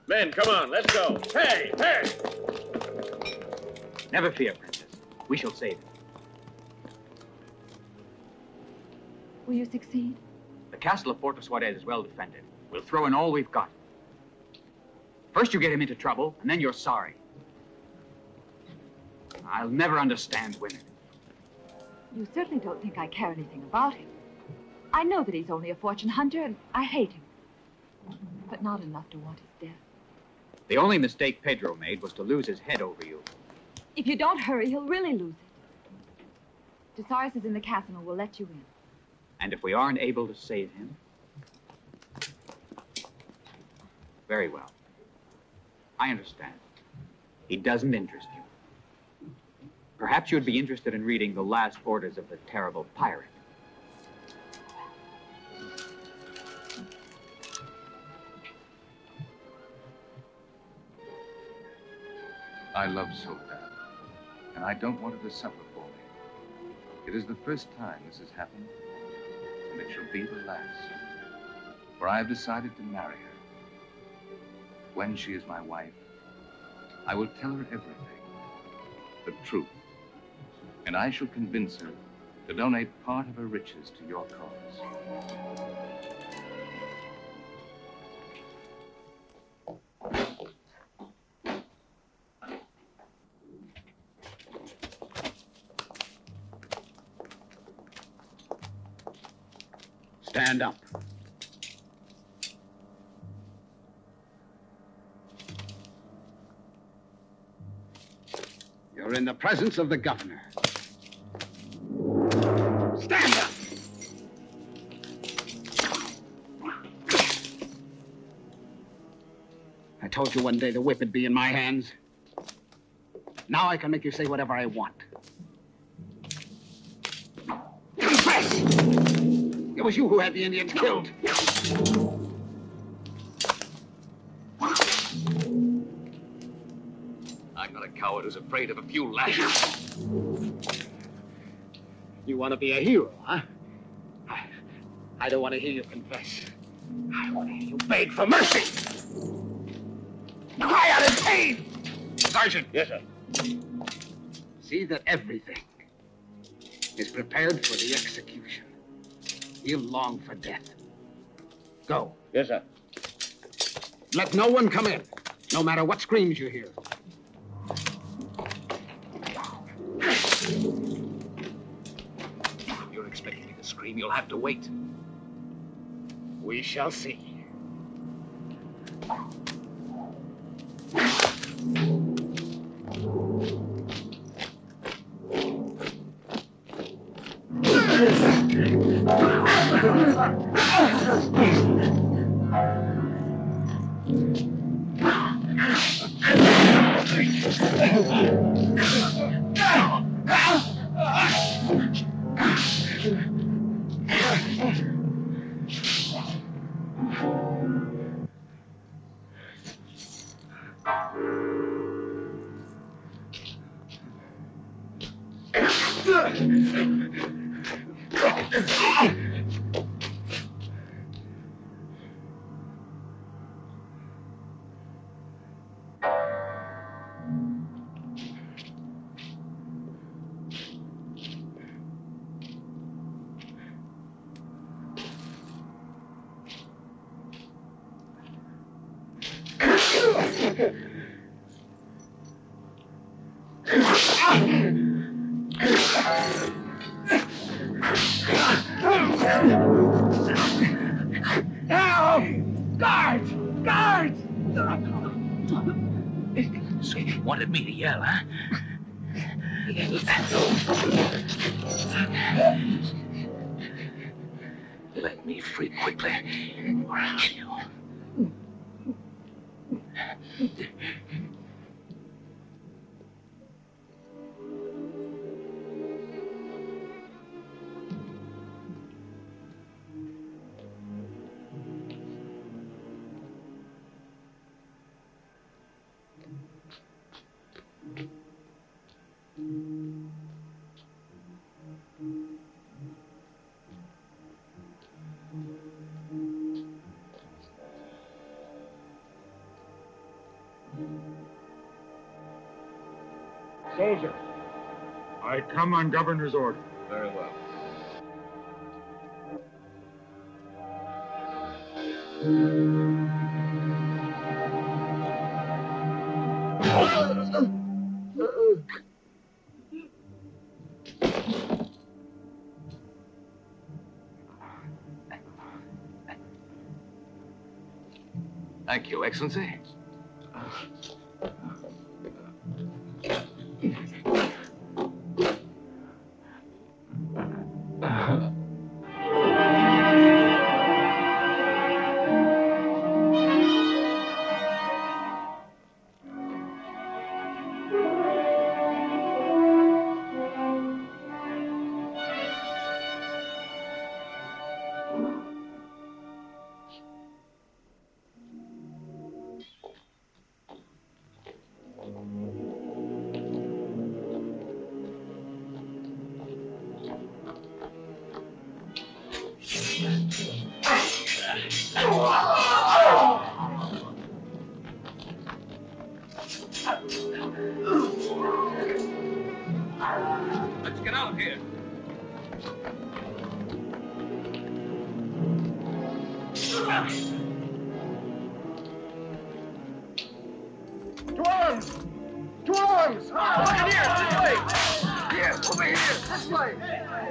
Speaker 6: Men, come on, let's go. Hey!
Speaker 4: Never fear, Princess. We shall save him.
Speaker 20: Will you succeed?
Speaker 4: The castle of Puerto Suarez is well defended. We'll throw in all we've got. First you get him into trouble, and then you're sorry. I'll never understand women.
Speaker 20: You certainly don't think I care anything about him. I know that he's only a fortune hunter, and I hate him. But not enough to want his death.
Speaker 4: The only mistake Pedro made was to lose his head over you.
Speaker 20: If you don't hurry, he'll really lose it. DeSaris is in the castle and will let you in.
Speaker 4: And if we aren't able to save him? Very well. I understand. He doesn't interest you. Perhaps you'd be interested in reading the last orders of the terrible pirate.
Speaker 5: I love Soledad, and I don't want her to suffer for me. It is the first time this has happened, and it shall be the last. For I have decided to marry her. When she is my wife, I will tell her everything, the truth, and I shall convince her to donate part of her riches to your cause.
Speaker 14: Stand up. You're in the presence of the governor. Stand up! I told you one day the whip would be in my hands. Now I can make you say whatever I want. Confess! It was you who had the Indians killed.
Speaker 13: I'm not a coward who's afraid of a few lashes.
Speaker 14: You want to be a hero, huh? I don't want to hear you confess. I want to hear you beg for mercy. Cry out in pain! Sergeant.
Speaker 6: Yes, sir.
Speaker 14: See that everything is prepared for the execution. He'll long for death. Go.
Speaker 6: Yes, sir.
Speaker 14: Let no one come in, no matter what screams you hear.
Speaker 13: If you're expecting me to scream, you'll have to wait.
Speaker 14: We shall see.
Speaker 9: Guards! Guards!
Speaker 13: So you wanted me to yell, huh? Let me free quickly, or I'll kill you.
Speaker 12: Soldier, I come on governor's order.
Speaker 5: Very well. Thank you, Excellency.
Speaker 9: Let's get out of here.
Speaker 7: To arms! To arms! Over here, this way! Here, over here, this way! This way!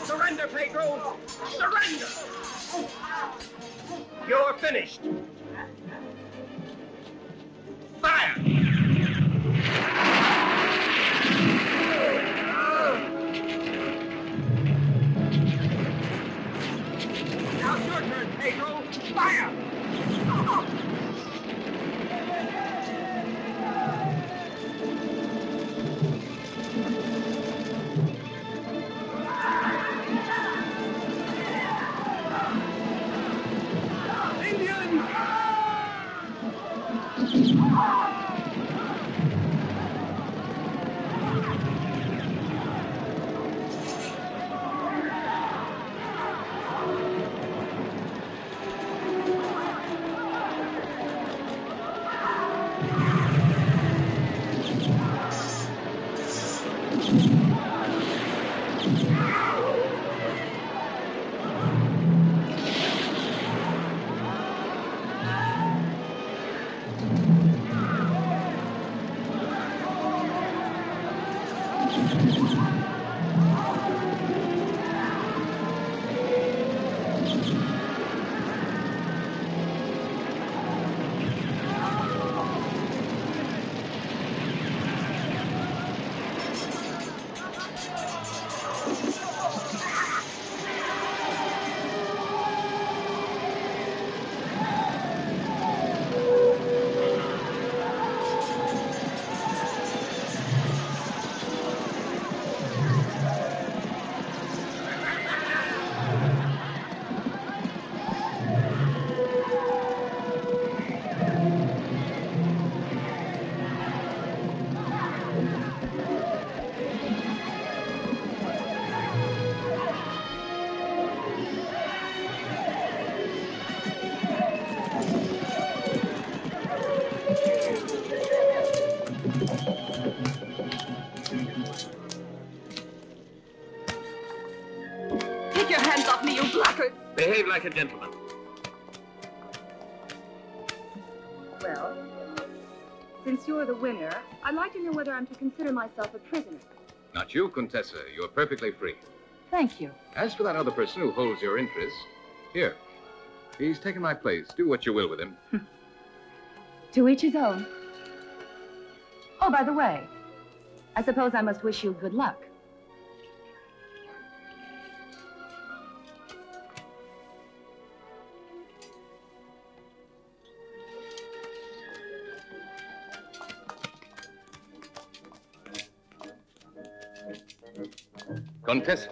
Speaker 9: Surrender, Pedro! Surrender! You're finished. Fire! Now it's your turn, Pedro. Fire!
Speaker 11: Arpad!
Speaker 6: Behave like a gentleman.
Speaker 11: Well, since you're the winner, I'd like to know whether I'm to consider myself a prisoner.
Speaker 5: Not you, Contessa. You're perfectly free.
Speaker 11: Thank you.
Speaker 5: As for that other person who holds your interest, here. He's taken my place. Do what you will with him.
Speaker 11: To each his own. Oh, by the way, I suppose I must wish you good luck.
Speaker 5: Contessa.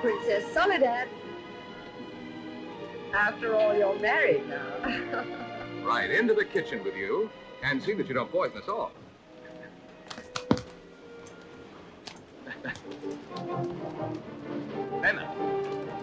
Speaker 1: Princess Soledad. After all, you're married now.
Speaker 5: Right, into the kitchen with you, and see that you don't poison us all.
Speaker 6: Emma.